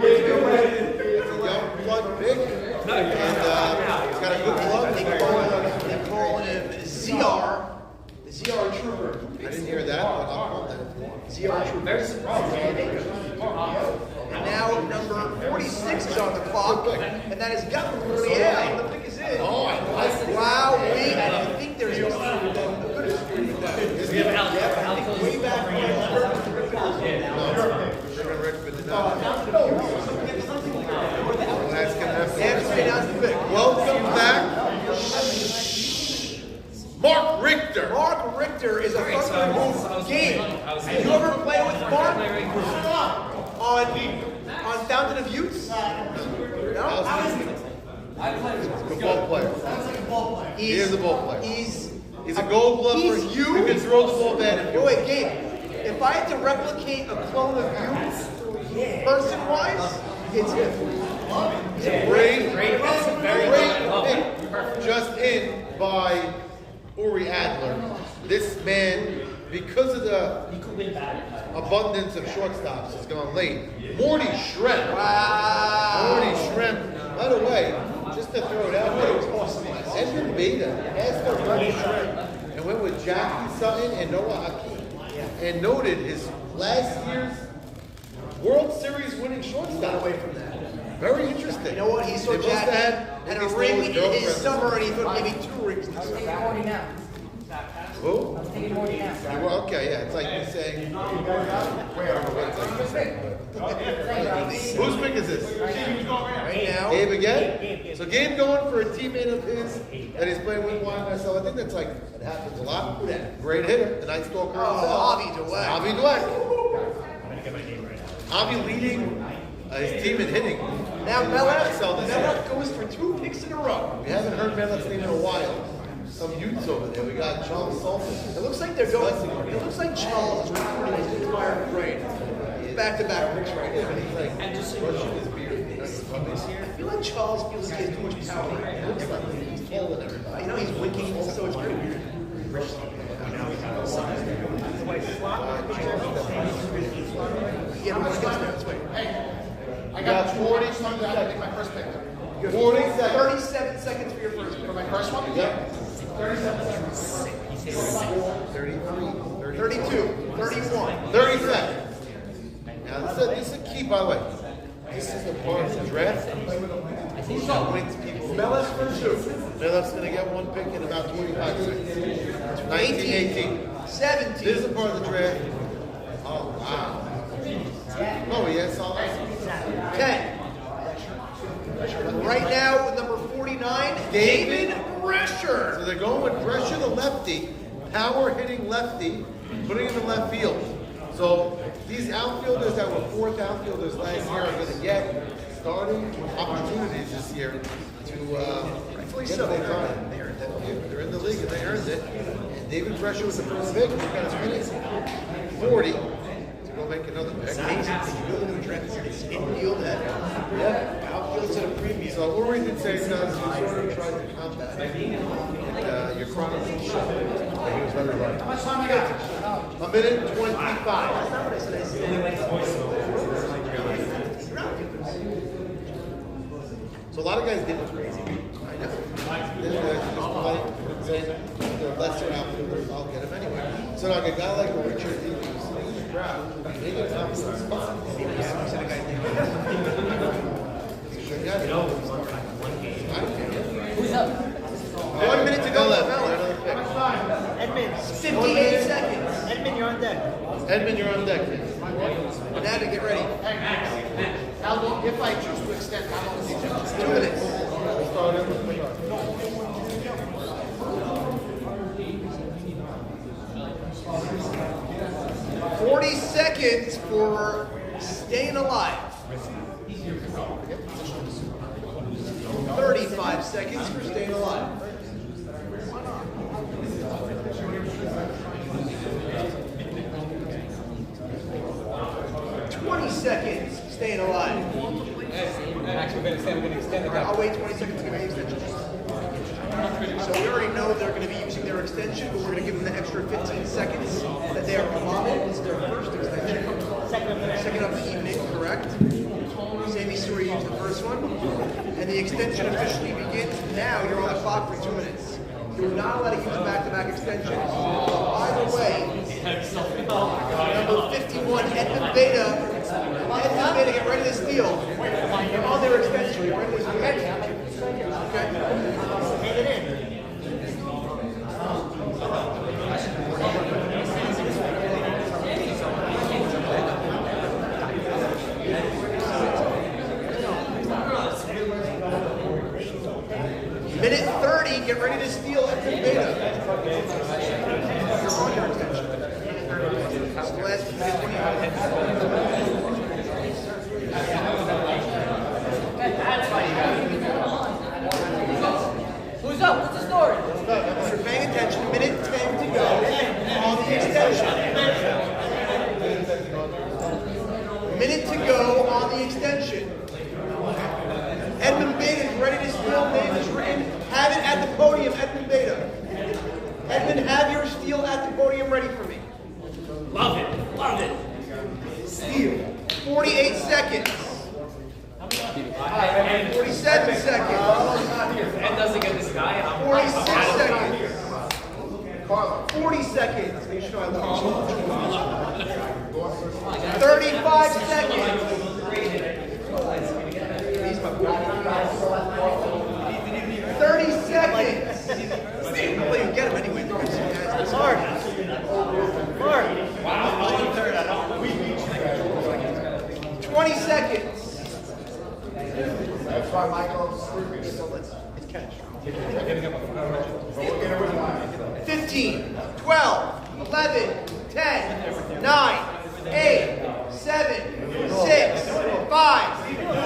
It's a young blood pick. And he's got a good glove. They call him ZR. The ZR Trooper. I didn't hear that, but I'll call that. ZR Trooper. Very surprised. And now number 46 is on the clock. And that is Gabriel. The pick is in. Oh, I like it. Wow, wait, and I think there's a good screen with that. We have Alco's Way back when Sugar Rick, but not. That's going to have to That's right, that's the pick. Welcome back, Mark Richter. Mark Richter is a Thunder game. Did you ever play with Mark on Fountain of Youths? No? Good ball player. He is a ball player. He's He's a gold glove He's for you. He can throw the ball bad. Yo, wait, Gabe. If I had to replicate a clone of you, person-wise, it's him. He's a Great great pick. Just in by Uri Adler. This man, because of the abundance of shortstops, has gone late. Morty Shrem. Wow. Morty Shrem. By the way, just to throw it out there, Edmund Beta asked for Morty Shrem and went with Jackie Sutton and Noah Hakeem and noted his last year's World Series winning shortstop. Away from that. Very interesting. You know what? He saw They must have Jackie had and a ring in his summer, and he thought maybe 2 rings this Taking summer. Morty now. Who? I'm taking Morty now. Well, okay, yeah, it's like you saying. Whose pick is this? Right now, Gabe again? So Gabe going for a teammate of his that he's playing with YMSL. I think that's like, it happens a lot. Great hitter, the Night Stalker himself. Avi Dweck. Avi Dweck. I'm gonna get my name right now. Avi leading his team in hitting. now YMSL this year. Melech goes for 2 picks in a row. We haven't heard Melech's name in a while. some youths over there. We got Charles Sullivan. It looks like they're going. It looks like Charles is recruiting his entire brain. Back-to-back picks right now. He's like brushing his beard. I feel like Charles feels like he has too much power. It looks like he's taller than everybody. You know, he's winking also. It's very weird. Yeah, but let's get there. Let's wait. Hey, I got 40 seconds. I take my first pick. 40 seconds. 37 seconds for your first pick. For my first one? Yep. 37 seconds. 33, 32, 31. 30 seconds. Now this is a key, by the way. This is the part of the draft. Wins people. Melis for two. Melis going to get one pick in about 25 seconds. 19, 18. 17. This is a part of the draft. Oh, wow. Oh, yes, all right. 10. Right now, with number 49, David Brescher. So they're going with Brescher, the lefty, power hitting lefty, putting him in left field. So these outfielders that were fourth outfielders last year are going to get starting opportunities this year to get their time. They're in the league and they earned it. And David Brescher was the first pick. He's got his minutes 40 to go make another pick. It's amazing. You go into a draft, it's infield that outfield's at a premium. So what we did say is you sort of tried to combat your chronicles show. He was very right. How much time I got? A minute 25. That's not what I said. I said So a lot of guys did it crazy. I know. They're just polite, saying they're lesser outfielders, I'll get them anyway. So like a guy like Richard, he was proud. They get top of the spot. Who's up? 1 minute to go left. Edmund. 58 seconds. Edmund, you're on deck. Edmund, you're on deck. Now to get ready. How long, if I choose to extend, how long is it? 2 minutes. We'll start in with the 40 seconds for staying alive. 35 seconds for staying alive. 20 seconds staying alive. Max, we're going to extend it. I'll wait 20 seconds to give me extension. So we already know they're going to be using their extension, but we're going to give them the extra 15 seconds that they are allotted. It's their first extension. Second of the evening, correct? Sammy Stewart used the first one. And the extension officially begins now. You're on the clock for 2 minutes. You're not allowed to use back-to-back extensions. By the way, number 51, Edmund Beta. Edmund Beta, get ready to steal. You're on their extension. You're ready to steal. Okay? Hand it in. Minute 30, get ready to steal Edmund Beta. You're on your extension. It's the last minute 25. Who's up? What's the story? If you're paying attention, minute 10 to go on the extension. Minute to go on the extension. Edmund Beta is ready to steal. Name is written. Have it at the podium, Edmund Beta. Edmund, have your steal at the podium ready for me. Love it. Love it. Steal. 48 seconds. 47 seconds. Ed doesn't get this guy. 46 seconds. 40 seconds. You should know I love you. 35 seconds. He's my boy. 30 seconds. Steve, well, you get him anyway. Mark. Mark. 20 seconds. That's why Michael's It's catch. 15, 12, 11, 10, 9, 8, 7, 6, 5,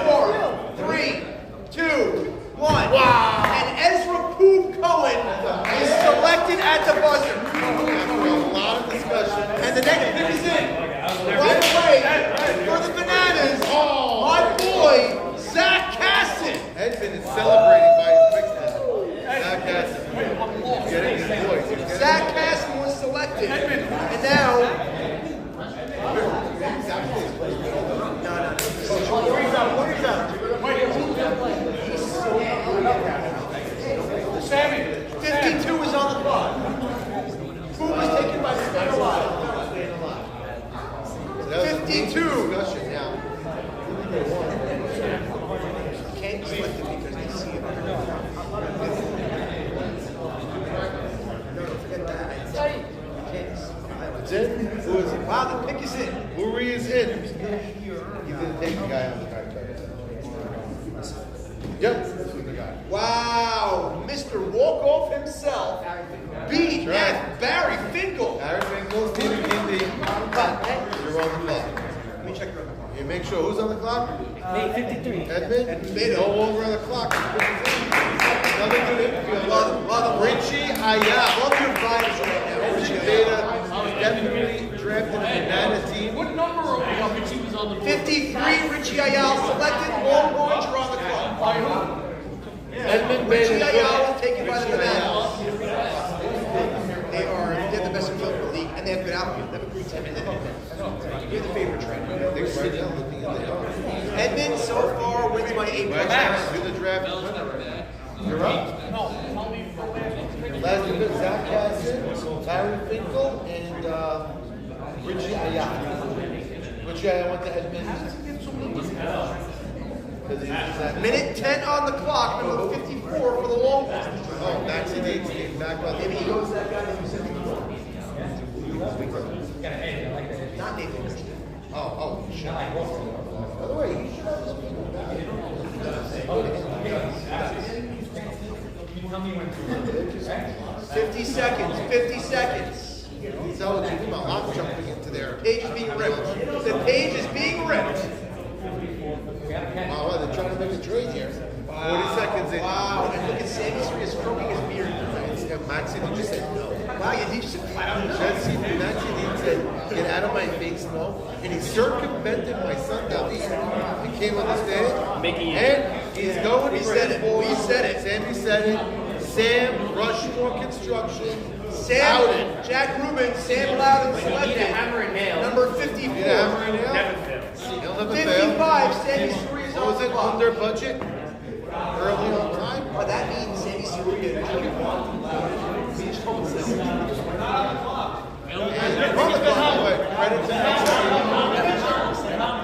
4, 3, 2, 1. Wow. And Ezra Poop Cohen Bowen is selected at the buzzer. After a lot of discussion. And the next pick is in. Right away, for the Bananas, my boy, Zach Casson. Edmund is celebrating by his pick now. Zach Casson. Getting his voice. Zach Casson was selected. And now, Sammy. 52 is on the clock. Who was taken by Staying Alive? 52. Discussion now. Can't select it because they see it. It's in? Who is it? Wow, the pick is in. Uri is in. He didn't take the guy on the card. Yep, this was the guy. Wow, Mr. Walkoff himself beat right. Barry Finkel. Aaron Finkel, Stephen Kindi. You're on the clock. Let me check your record. You make sure who's on the clock? May 53. Edmund? No longer on the clock. Another good infield. Love Richie Ayala. Love your vibes right now. Richie Beta definitely drafted a banana team. What number are we up if he was on the board? 53, Richie Ayala selected. Longhorns are on the clock. By who? Edmund Richie Beta. Ayala taken by the Richie Ayala. Bananas. They're the best infield in the league, and they have good outfield. They have a great team. You're the favorite trainer. Edmund so far wins by 8 points. You're the draft winner. You're up. No, tell me for Last year, Zach Casson, Barry Finkel, and Richie Ayala. Richie Ayala went to Edmund. Minute 10 on the clock, number 54 for the Longhorns. Oh, Maxie Deeds came back on the Maybe he goes that guy who said not Nathan. Oh, shit. By the way, he should have this people back. 50 seconds, 50 seconds. He's eligible. Come on, I'm jumping into there. Page is being ripped. The page is being ripped. Wow, they're trying to make a trade here. 40 seconds in. Wow, and look at Sammy Sri stroking his beard. Maxie Deeds just said no. Wow, you just flat out. Maxie Deeds said, get out of my face, no. And he circumvented my son, David. He came on the stage. And he's going We for said his it. ball. We said it. Sammy said it. Sam Rushmore Construction. Sam, Jack Rubin, Sam Loudon selected. hammer and nail. Number 54. Need a hammer and nail? Never fails. He'll never fail. 55, Sammy Sri is What on was the it? clock. Under budget? Early on time? But that means Sammy Sri is on the clock.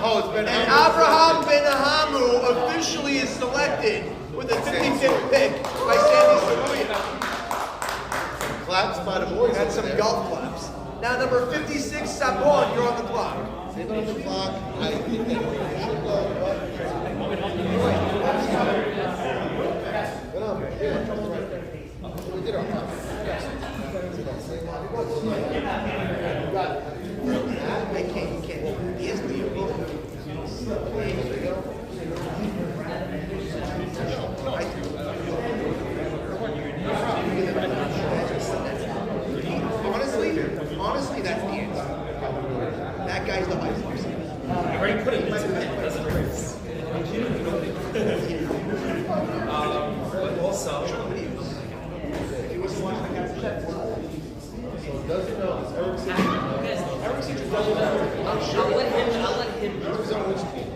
Oh, it's been And Abraham Benahamu officially is selected with the 55th pick by Sammy Saluya. Claps by the boys. That's some golf claps. Now number 56, Sabon, you're on the clock. Save it on the clock. I think that should go. But we did our part. I can't, you can't. He is Leo. Honestly, that's the answer. That guy's the highest person. I already put it into it. Doesn't hurt. Also, If he wasn't watching the guy's chat, Doesn't know. Eric Seager doesn't know. I'll let him. Who's on which team?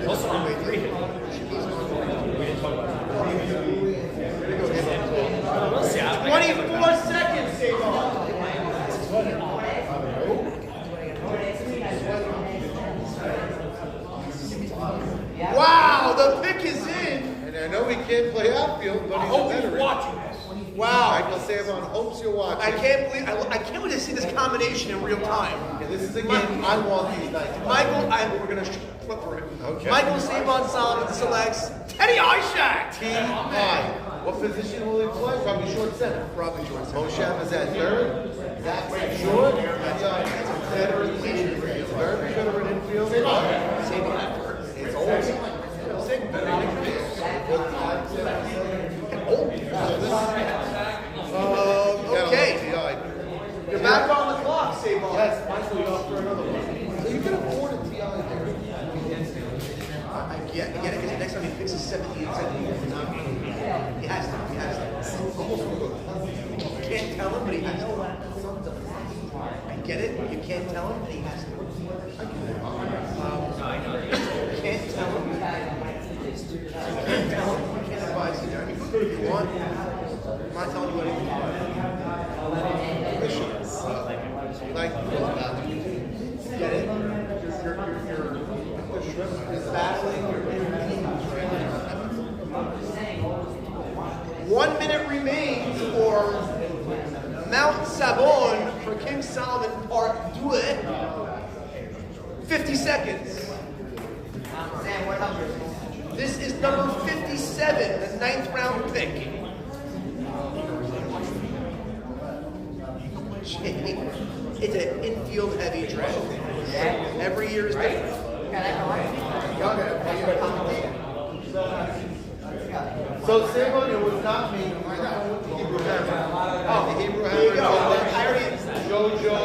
Also, I'm agree. We didn't talk about it. We'll see. 24 seconds, Sabon. Wow, the pick is in. And I know he can't play outfield, but he's a veteran. watching this. Wow. Michael Savon hopes you're watching. I can't believe I can't wait to see this combination in real time. Okay, this is a game I want these nights. We're gonna flip for it. Okay. Michael Sabon Solomon selects Teddy Ishak. T.I. What position will he play? Probably short center. Probably short center. Mosham is at third. Zach's at short. Veteran infield. Third veteran infield. Sabon at first. It's Okay. You're back on the clock, Sabon. Yes, Michael, you're off for another one. So you can afford a TI there. I get it, because next time he fixes 70 and 70. He has to. You can't tell him, but he has to. I get it, you can't tell him, but he has to. You can't tell him. You can't advise him. You can do what you want. I'm not telling you what you want. Like, Get it? You're battling your inner demons right now. 1 minute remains for Mount Sabon for King Solomon Part 2. 50 seconds. Sam, what number? This is number 57, the 9th round pick. It's an infield heavy draft. Every year is different. so Sabon, it was not me. The Hebrew Hammer. Oh, the Hebrew There you go. Hammer. JoJo.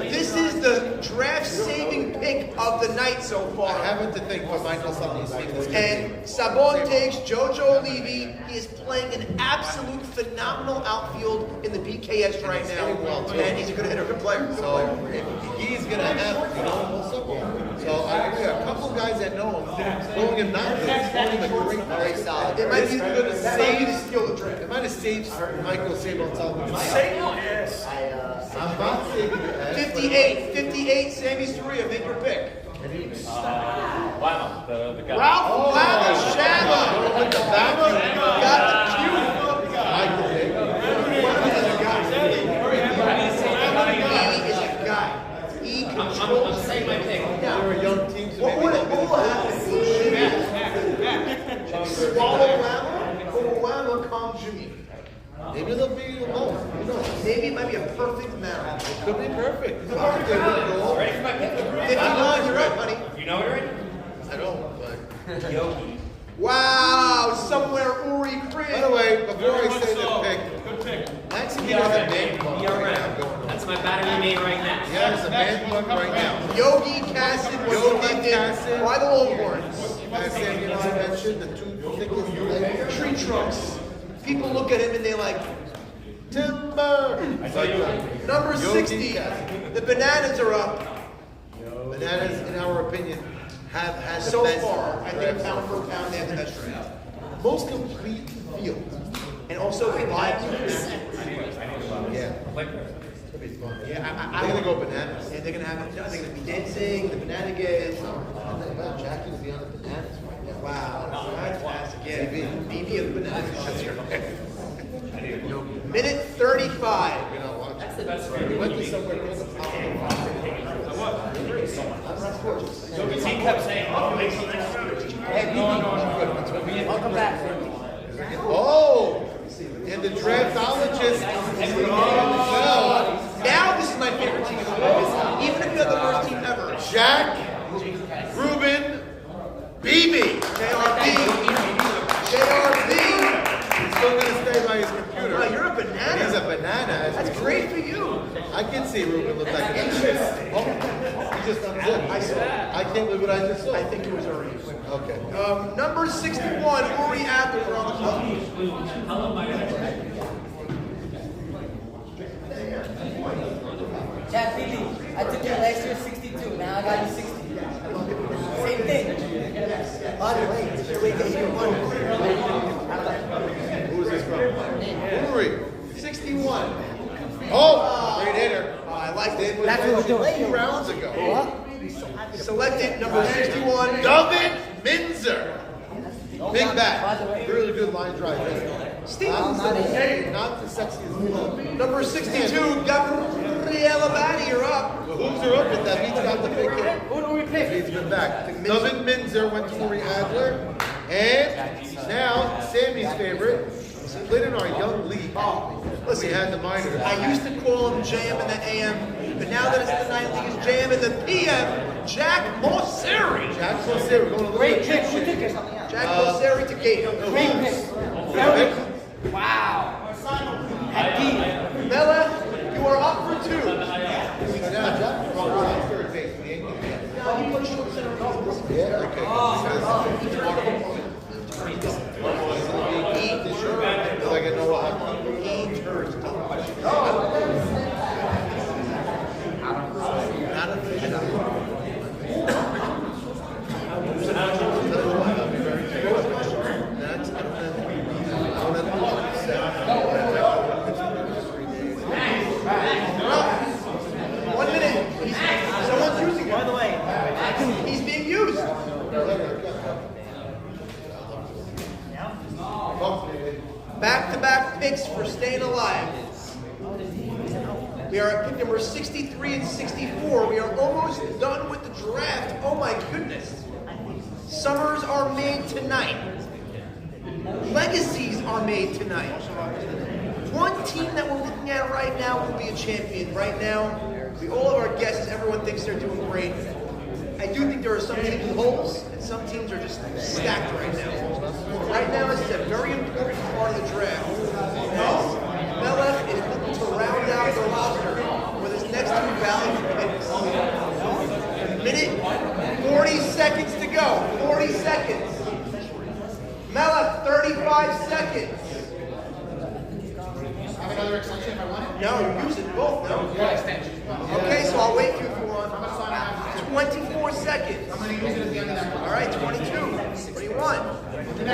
This is the draft-saving pick of the night so far. I haven't to think, but Michael something speaks. And Sabon takes JoJo Levy. He is playing an absolute phenomenal outfield in the BKS right now. And he's a good hitter, good player. So he's gonna have, So I agree. A couple guys that know him, throwing him not good, throwing him a great play. It might be good to save steal the draft. It might have saved Michael Sabon something. Save your ass. I'm not saving your ass. 58, Sammy Soria, make your pick. Wow, the guy. Ralph Lavashava. With the vacuum. Got the cue. Michael He is a guy. He controls. I'm saying my pick. You're a young team, so What will happen? Swallow Lama or Lama calm Jimmy? maybe they'll be alone. Who knows? Maybe it might be a perfect match. It could be perfect. Ready for my pick? 51, you're up, honey. You know it already? I don't, but. Yogi. Wow, somewhere Uri Chris. By the way, before I say the pick, Good pick. Maxie has a man club right now going on. That's my battery main right now. Yeah, there's a man club right now. Yogi Kassin was Yogi selected Kassin. by the Longhorns. As Sam, you know, I mentioned the two thickest legs. Tree trunks. People look at him and they like, Timber! number 60. The Bananas are up. Bananas, in our opinion, have had the So best far, I think draft. pound for pound they have the best draft. Most complete field. And also reliable. Yeah. Yeah, I'm gonna go bananas. Yeah, they're gonna have. They're gonna be dancing. The banana games. Jackie will be on the bananas right now. Wow, fantastic. Yeah, BB of the bananas. That's right. Minute 35. That's the best We went to somewhere called the Pop. He kept saying, oh, make some next round. Welcome back. Oh! And the draftologist. Now this is my favorite team in the world. Even if you're the worst team ever. Jack, Ruben, BB. JRB. He's still gonna stay by his computer. Wow, you're a banana. He's a banana. That's great for you. I can see Ruben look like a banana. Oh, he just unzipped. I saw it. I can't believe what I just saw. I think it was already. Okay. Number 61, Uri Adler on the club. Chat BB, I took you last year 62. Now I got you 60. Same thing. By the way, it's your way to your money. Who is this from? Uri. 61. Oh, great hitter. I like it. That's what we're doing. 2 rounds ago. What? Selected number 61. David Minzer. Big By bat. the way. Really good line drive. hitter. Stevens. Not the sexiest. Number 62, Gabriela Batty, you're up. The Hooves are up with that. He's got the big hit. Who do we pick? He's been back. David Minzer went to Uri Adler. And now, Sammy's favorite. Played in our young league. We had the minors. I used to call him JM in the AM. but now that it's the night league, is JM and the PM, Jack Mosseri. Jack Mosseri, going to the Great pick. Who took it? Jack Mosseri to gate. Great pick. Very good. Wow. Happy. Mela, you are up for 2. So now Jack Mosseri is third base for the Yankees. Now he plays short center. Yeah, okay. Because I get no He turns. Not official. That's, I don't know. 1 minute. Someone's using it. By the way, he's being used. Back-to-back picks for staying alive. We are at pick number 63 and 64. We are almost done with the draft. Oh my goodness. Summers are made tonight. Legacies are made tonight. One team that we're looking at right now will be a champion. Right now, all of our guesses, everyone thinks they're doing great. I do think there are some teams with holes, and some teams are just stacked right now. But right now, this is a very important part of the draft. Melech is looking to round out the roster with his next 2 valuable picks. Minute, 40 seconds to go. 40 seconds. Melech, 35 seconds. Have another extension if I want it? No, you're using both now. Okay, so I'll wait for you for 24 seconds. I'm going to use it at the end of that one. All right, 22. What do you want? 20,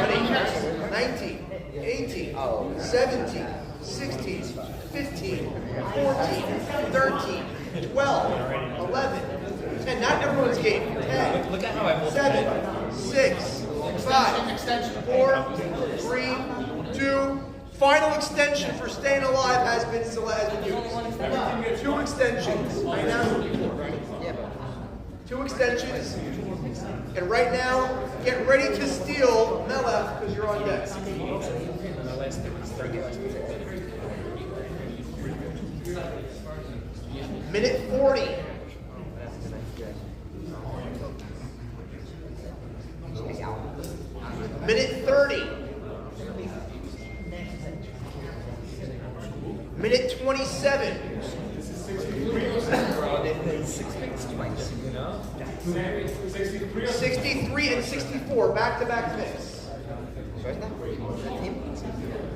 19, 18, 17, 16, 15, 14, 13, 12, 11, 10. Not everyone's game. 10, Look at how I hold 7, 6, 5, Extension. 4, 3, 2. Final extension for staying alive has been used. 2 extensions. Right now, 2 extensions. And right now, get ready to steal Melech because you're on deck. Minute 40. Minute 30. Minute 27. 63 and 64, back-to-back picks.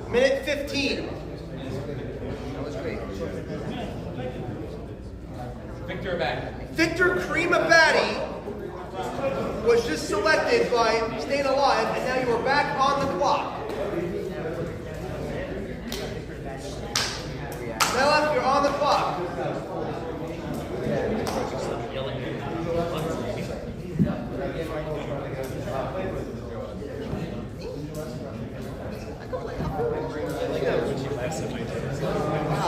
Minute 15. Victor Creamabatti was just selected by Staying Alive, and now you are back on the clock. Melech, you're on the clock.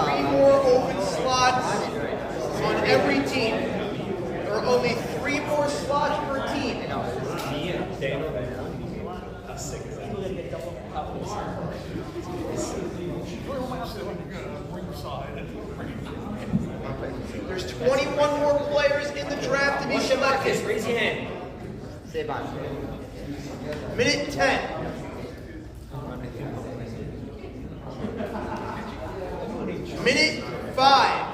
Three more open slots on every team. There are only 3 more slots per team. There's 21 more players in the draft to be selected. Raise your hand. Minute 10. Minute 5.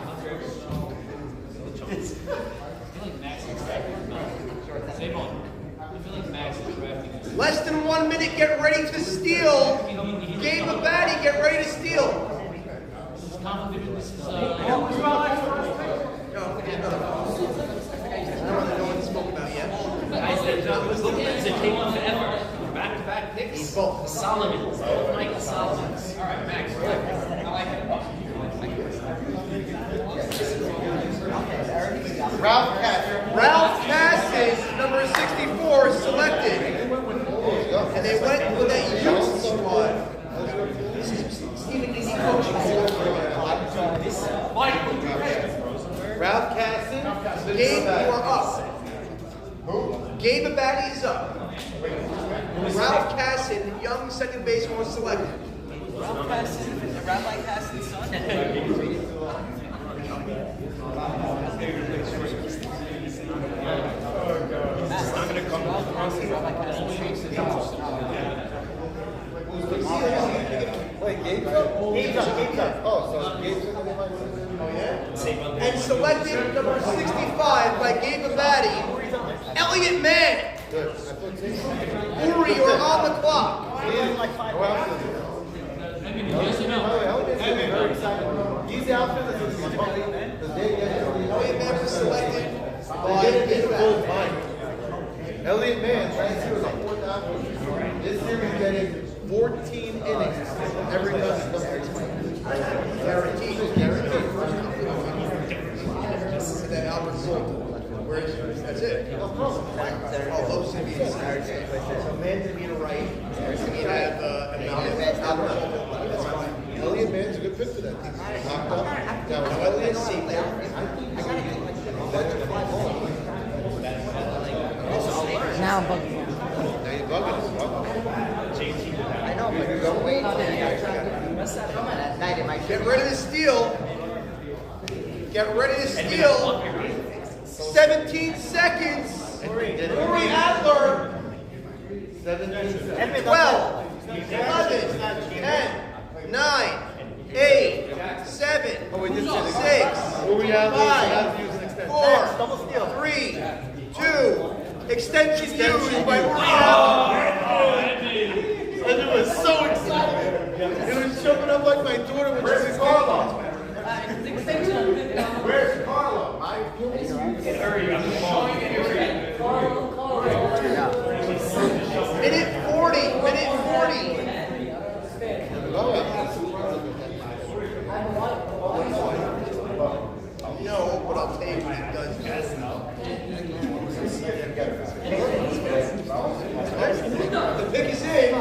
Less than 1 minute, get ready to steal. Gabe Abadi, get ready to steal. No, no one spoke about yet. Guys that was looking at it take forever. Back-to-back picks. Both. Solomons. Both Michael Solomons. All right, Max. Good. I like it. Ralph Cassis, number 64, is selected. And they went with that youth squad. This is Stephen Easy coaching. Ralph Cassis, Gabe, you are up. Gabe Abadi is up. Ralph Cassin, young second baseman, was selected. Rabbi Cassin's son. Wait, Gabe's up? Gabe's up. Oh, so Gabe's up. And selected number 65 by Gabe Abadi, Elliot Mann. Good. Uri, you're on the clock. He's out there. Elliot Mann was selected by Gabe Abadi. Elliot Mann, last year was a fourth outfielder. This year he's getting 14 innings every time he comes to Guaranteed. That Albert Salton. That's it. Oh, those to be so Mann to be to right. We have Albert Salton. That's fine. Elliot Mann's a good pick for that team. Knocked up. Now, Elliot, Now I'm bugging out. now you're bugging us. I know, but you're going wait. At night it might Get ready to steal. Get ready to steal. 17 seconds. Uri Adler. 12, 11, 10, 9, 8, 7, 6, 5, 4, 3, 2. Extension used by Uri Adler. And it was so excited. It was jumping up like my daughter when she was Carlo. Where's Carlo? Minute 40. No, but I'll tell you what it does. The pick is in.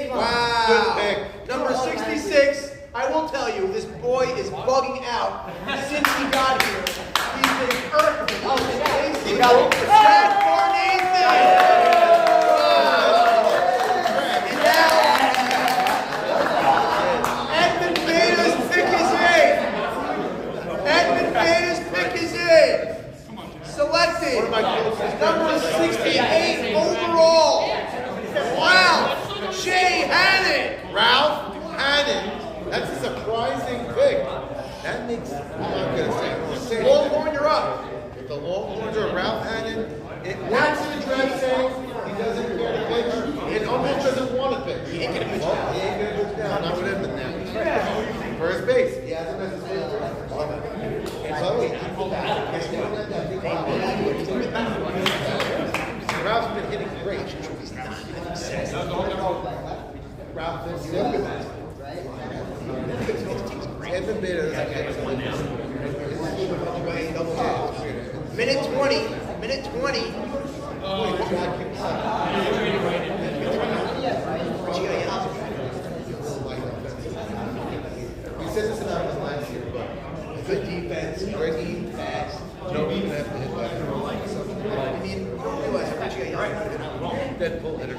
Wow. Good pick. Number 66. I will tell you, this boy is bugging out since he got here. He's been earthly. Chad Farnathan. And now, Edmund Beda's pick is in. Edmund Beda's pick is in. Selected. Number 68 overall. Wow. Jay Hannon. Ralph Hannon. That's a surprising pick. That makes, I'm not going to say. Longhorn, you're up. The Longhorns are Ralph Hannon. It wants to draft saying he doesn't care to pitch. It almost doesn't want to pitch. He ain't going to pitch down. He ain't going to pitch down. Not with Edmund now. First base. He hasn't been his favorite. Ralph's been hitting great. Ralph is good. Edmund Beda doesn't get Minute 20. Minute 20. We said this about him last year, but Good defense. Great team. Fast. don't even have to hit that. I mean, you don't realize how much you got. Deadpool hitter.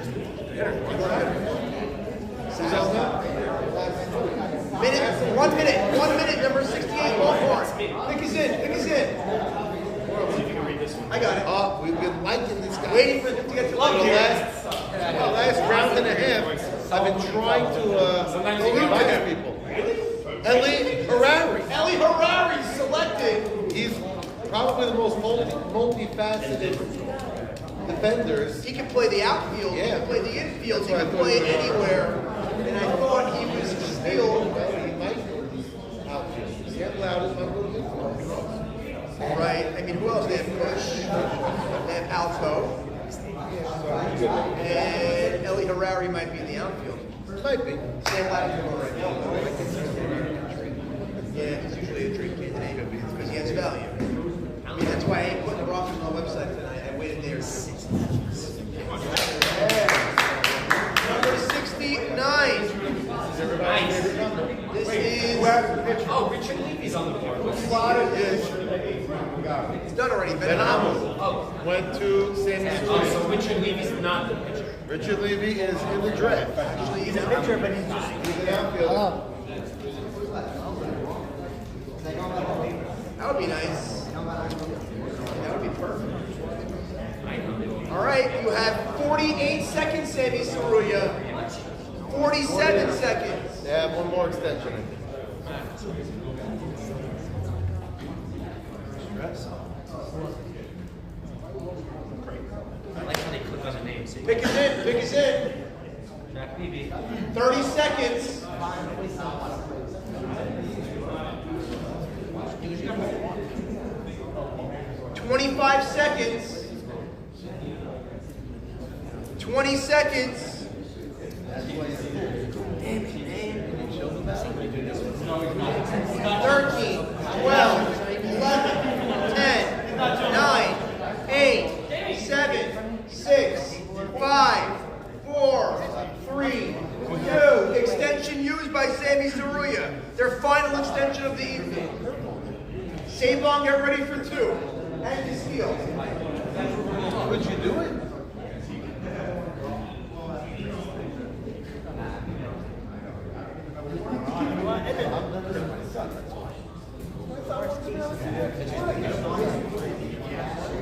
Minute, 1 minute, 1 minute, number 68, Longhorn. Pick is in. I got it. Oh, we've been liking this guy. Waiting for him to get to For luck the here. last round and a half, I've been trying to invite people. Eli Harari. Eli Harari selected. He's probably the most multifaceted defenders. He can play the outfield. He Yeah. can play the infield. He That's can what I play thought. anywhere. And I thought he was still He might outfield. He's not loud as my little bit. right. I mean, who else? They have Bush. They have Alto. And Eli Harari might be in the outfield. Might be. Sam Lattimore right now. Yeah, he's usually a dream candidate because he has value. I mean, that's why I ain't putting the rosters on the website tonight. I waited there. Number 69. This is. Oh, Richard Levy's on the board. It's done already. Ben Phenomenal. Went to San Oh, Diego. so Richard Levy's not the pitcher. Richard Levy is in the draft. Actually, he's a pitcher, but he's just. He's an outfielder. Hello. That would be nice. That would be perfect. All right, you have 48 seconds, Sammy Saruya. 47 seconds. They have one more extension. I like how they click on the name. See? Pick is in, pick is in. Track PB. 30 seconds. $25 seconds. 20 seconds. 13, 12, 11, 10, 9, 8, 7, 6, 5, 4, 3, 2. Extension used by Sammy Saruya. Their final extension of the evening. Sabon, get ready for 2. And to steal. Would you do it?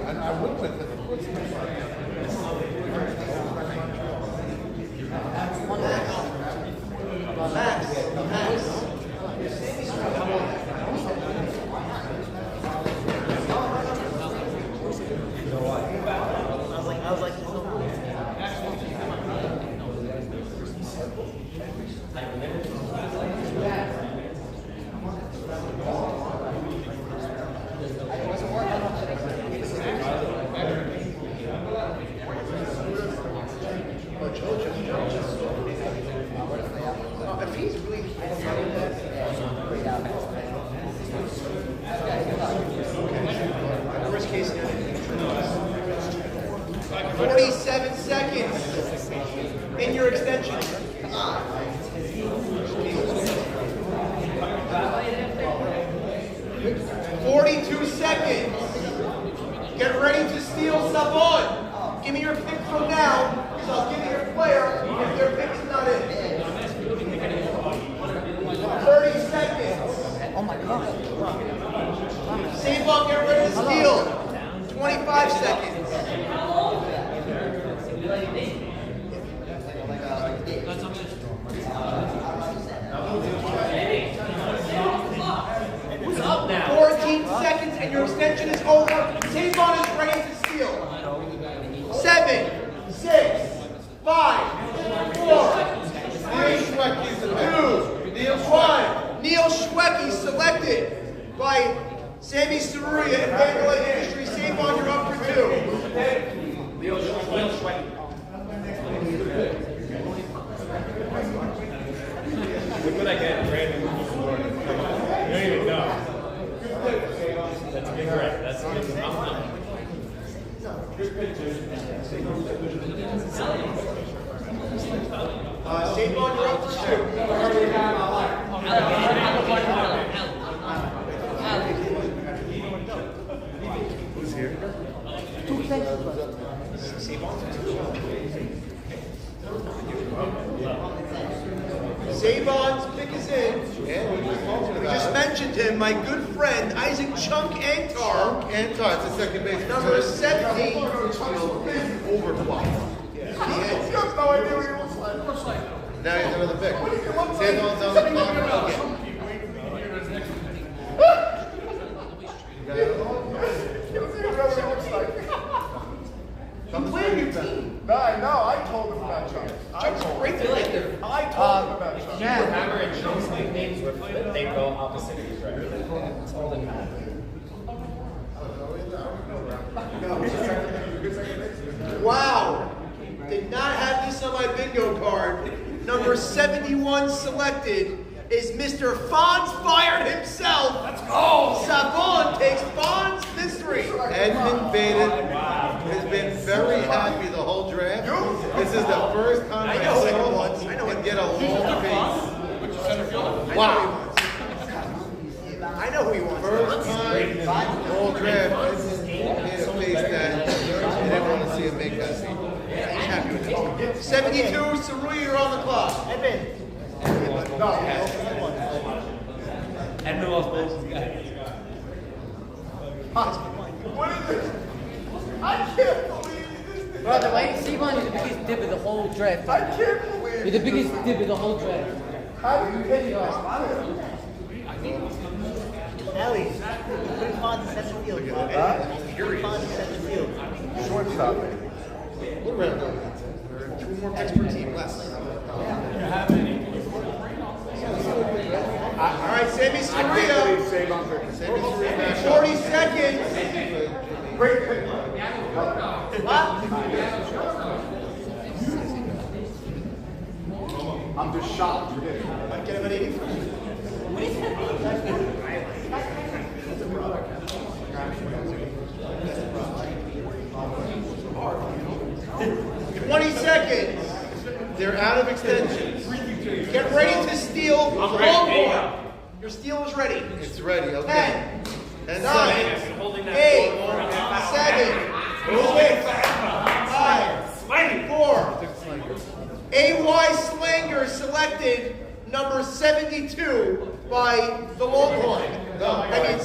I would with it. I was like, If he's really worst case scenario. 47 seconds in your extension. 42 seconds. Get ready to steal Sabon. Give me your pick from now, because I'll give you your player if their pick is not in. 30 seconds. Oh my god. Sabon, get ready to steal. 25 seconds. 14 seconds and your extension is over. Sabon is ready to steal. 7, 6, 5, 4, 3, 2, 1. Neil Schwecki selected by Sammy Saruya and Vanderlei Industries. Sabon, you're up for 2. Neil Schwecki. Look what I get randomly before. You don't even know. That's big red. That's big. Sabon, you're up for 2. Who's here? Sabon's pick is in. Yeah, we just talked We about just it. mentioned him, my good friend Isaac Chunk Antar, Antar, it's a second base. number 17. Overclock. You have no idea what he looks like. Now he's another pick. Sabon's on the clock. You play your team. No, I know. I told him about Chuck. Chuck's a great defender. I told him about Chuck. Hammer and Chunk's nicknames were they go opposite of each other. That's all that matters. Wow. Did not have this on my bingo card. Number 71 selected is Mr. Fonz Fired himself. Let's go. Sabon takes Fonz mystery. Edmund Baden has been very happy the whole draft. This is the first time I saw him get a long face. Wow. I know who he wants. First time the whole draft, Edmund made a face that he didn't want to see him make that scene. Yeah, he's happy with it. 72, Saruya, you're on the clock. Edmund. And who else knows this guy? What is this? I can't believe this. Brother, why you see, man? You're the biggest dip of the whole draft. I can't believe You're the biggest dip of the whole draft. How do you hit us? Ellie, put him on the center field. Put him on the center field. Shortstop, baby. What around there? Two more expert team less. All right, Sammy Saria. 40 seconds. Great. What? I'm just shocked. Get him at 80. 20 seconds. They're out of extensions. Get ready to steal the Longhorn. Your steal is ready. It's ready, okay. 10, 9, 9, 8, 7, 6, 5, 4. A.Y. Slanger selected number 72 by the Longhorn. By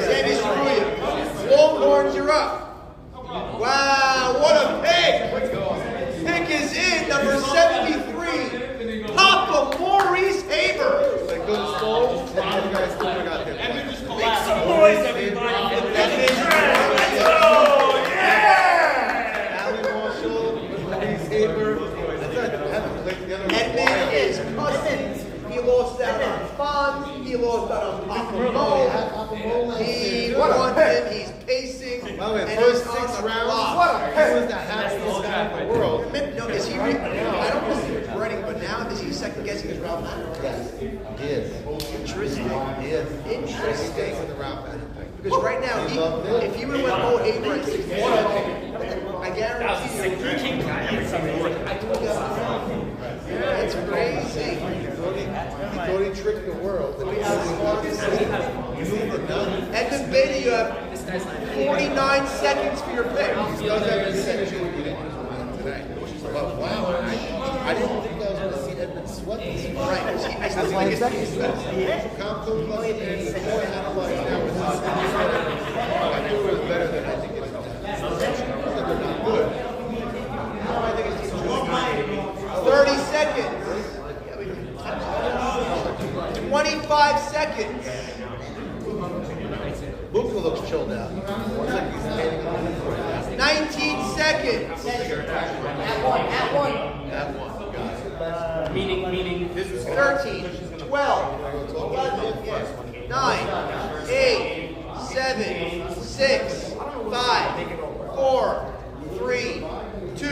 Sammy Saruya. Longhorns, you're up. Wow, what a pick! Pick is in, number 73, Papa Maurice Haber. Like good stole. You guys still forgot him. Make some noise, everybody. Let's go! Yeah! Allie Marshall, Maurice Haber. That's right, I haven't played together. Edmund is Cousins. He lost out on Font. He lost out on Papa Mo. He won him. He's pacing. By the way, and first he's 6 on the rounds. clock. He was the happiest guy in the world. No, is he? I don't know if he was writing, but now is he second guessing his route map? Yes, he is. Interesting. He is. Interesting. He's in the route man. Because right now, if he would have went Mo Haber at 67, I guarantee you. It's crazy. He thought he tricked the world. Edmund Beatty, you have 49 seconds for your pick. He does have his signature today. But wow, I didn't think I was going to see Edmund sweat this much. Right. I still think it's Compo plus and more analyzed now is I knew it was better than I think it is. They're not good. I think it's 30 seconds. 25 seconds. Luka looks chilled out. Looks like he's standing on the court. 19 seconds. At one. That one. Got it. Meaning, this is 13, 12, 11, 9, 8, 7, 6, 5, 4, 3, 2,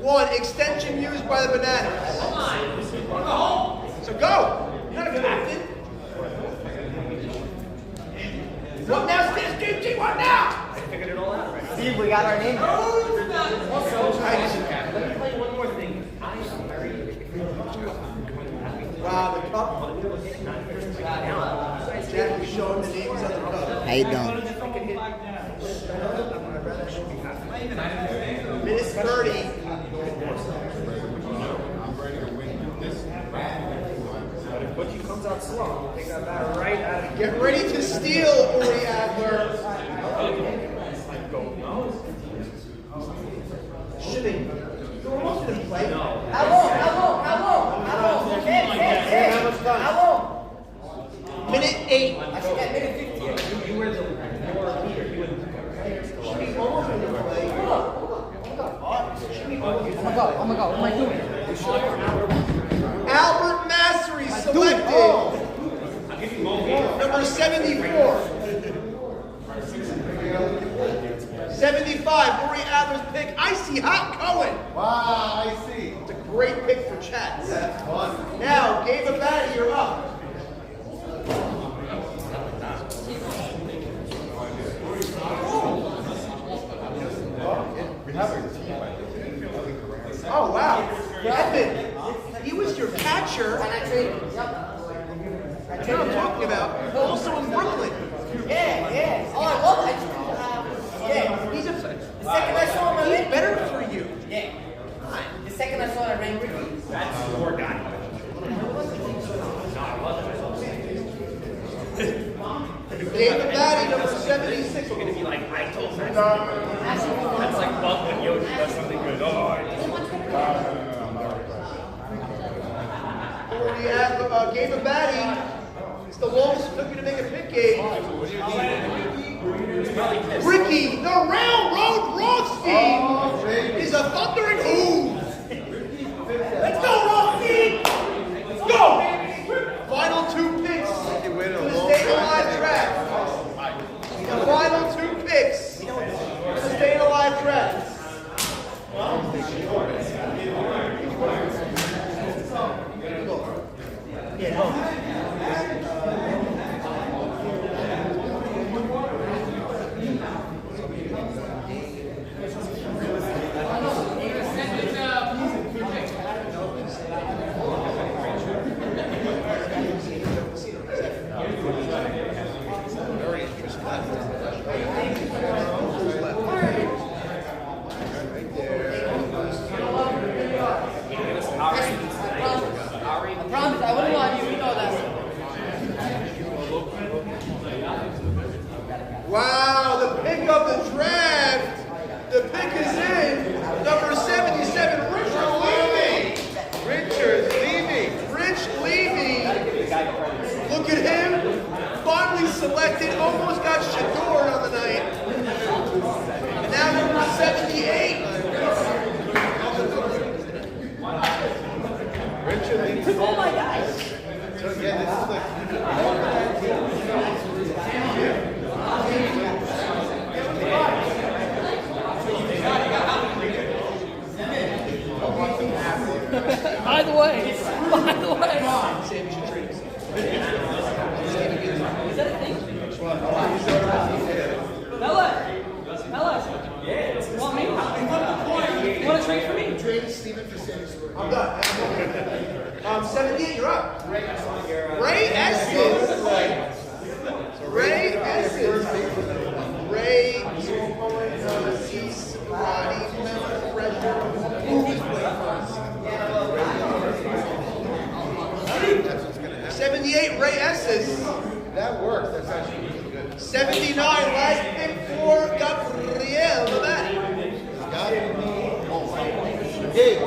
1. Extension used by the Bananas. So go. You're not a captain. What now, Steve? What now? Steve, we got our name. Also, let me play one more thing. Wow, the cup. Jack is showing the names on the cup. How you doing? Minute 30. But he comes out slow. Take that batter right out of Get ready to steal, Uri Adler. Shipping. You're almost going to play. How long? Hey. How long? Minute 8. I should get minute 15. you were the more leader. You were Shipping almost going to play. Oh my god, what am I doing? Albert Massery selected. Number 74. 75, Uri Adler's pick. Icy Hot Cohen. Wow, I see. It's a great pick for chats. That's fun. Now, Gabe Abadi, you're up. Oh, wow. Evan, he was your catcher. And I traded him. That's what I'm talking about. Also in Brooklyn. Yeah. Oh, I love it. He's a, The second I saw him, I he's ran. better for you. Yeah. The second I saw him, I ran with him. That's your guy. Game of Batty, number 76. We're going to be like, I told Max. That's like Buck when Yogi does something good. Oh, I We have Game of Batty. It's the longest it took me to make a pick game. Ricky, the Railroad Rothstein is a thundering ooh. Let's go, Rothstein! Let's go! Final 2 picks for the Staying Alive Draft. The final 2 picks for the Staying Alive Draft. I promise, I wouldn't lie to you, you know that. Wow, the pick of the draft. The pick is in. Number 77, Richard Levy. Rich Levy. Look at him. Finally selected. Almost got Shadored on the night. And now number 78. Oh my gosh. So again, this is like By the way. Is that a thing? Mellis. You want me? You want to trade for me? Trade Steven for Sammy Stewart. I'm done. 78, you're up. Ray Esses. Ray Esses. Ray, Cease, Roddy, Pressure. Who's playing first? 78, Ray Esses. that works. That's actually really good. 79, last pick for Gabriel Labate. Got it. Gabe.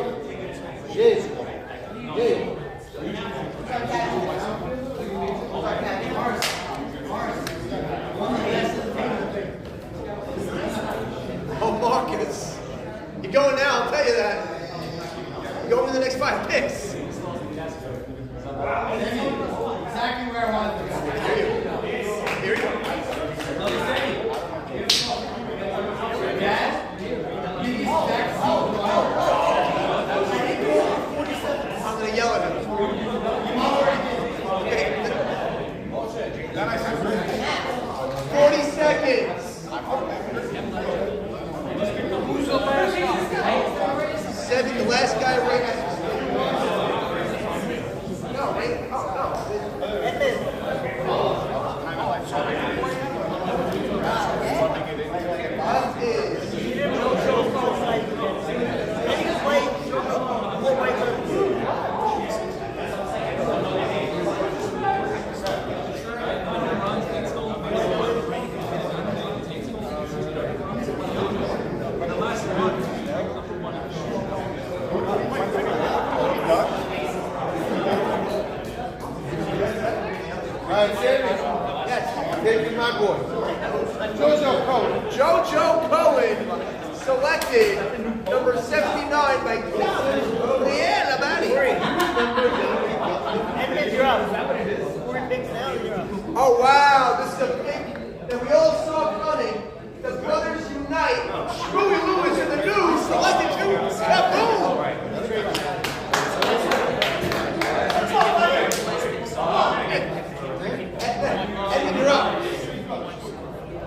Oh, Marcus. You're going now, I'll tell you that. You're going in the next 5 picks. Exactly where I wanted to go. Here you go. I'm going to yell at him. Okay. 40 seconds. Seven, the last guy right now. No, wait. That is. All right, Sammy. Yes. Taking my boy. JoJo Cohen. JoJo Cohen selected number 79 by Gabriel Labate. Oh wow, this is a pick that we all saw coming. The Brothers Unite. Screwy Lewis in the news selected to Kaboom. Eddie, you're up.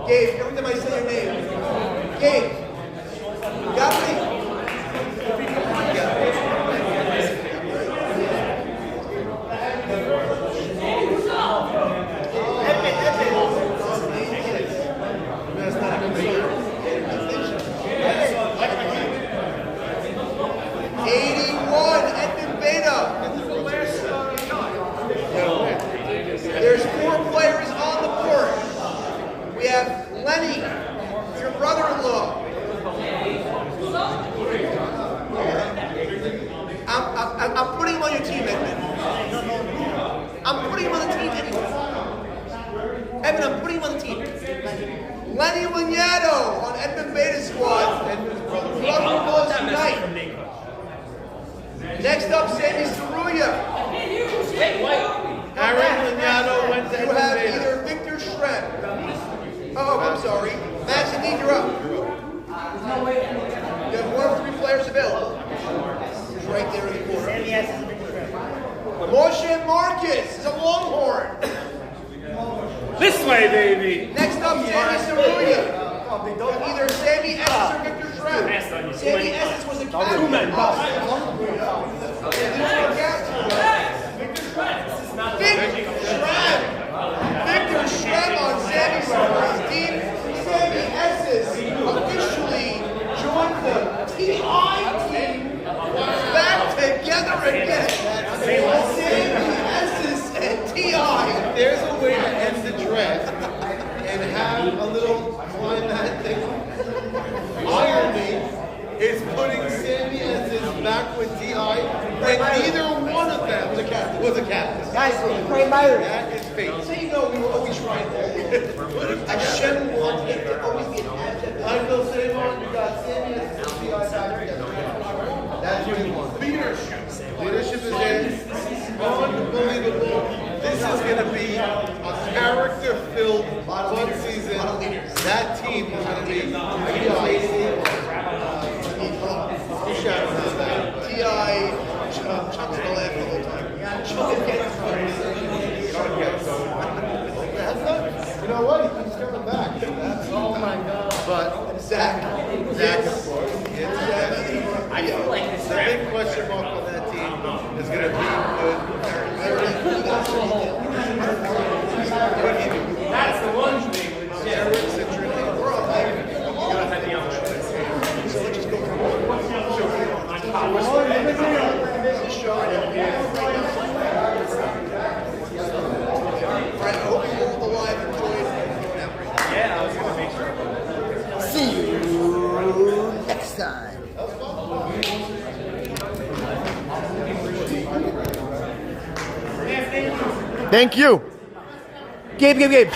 Gabe, every time I say your name. Gabe. You got me? That's not a good deal. 81, Edmund Beta. There's 4 players on the board. Lenny Lignato on Edmund Beta Squad. Edmund's brother. Brother Bulls Unite. Next up, Sammy Saruya. Aaron Lignato went to You Edmund have Beta. either Victor Shrem. Oh, I'm sorry. Max Indeed, you're up. You have 1 of 3 players available. He's right there in the corner. Moshe Marcus is a Longhorn. This way, baby. Next up, Sammy Saruya. Either Sammy Estes or Victor Shrem. Sammy Estes was a captain. 2 men, boss. Victor Shrem on Sammy Saruya's team. Sammy Estes officially joined the TI team. Back together again. Sammy Estes and TI. There's a way to end the draft and have a little climactic irony is putting Sammy Estes back with T.I. when neither one of them was a captain. Guys, pray Myron. That is fate. So you know we were always right there. Hashem wanted it to always be an adjective. Michael Savon, you got Sammy Estes and T.I. back together. That's what he wants. Leadership is in. Unbelievable. This is going to be a character-filled fun season. That team is going to be T.I. Chuck's gonna laugh the whole time. Chuck is getting You know what? He keeps coming back. Oh my God. But Zach, of course. I feel like this The big question mark on that team is going to be good. That's the one thing with Jared Citron. We're on there. Alright, I hope you all alive enjoyed Yeah, I was gonna make sure. See you next time. Thank you. Gabe.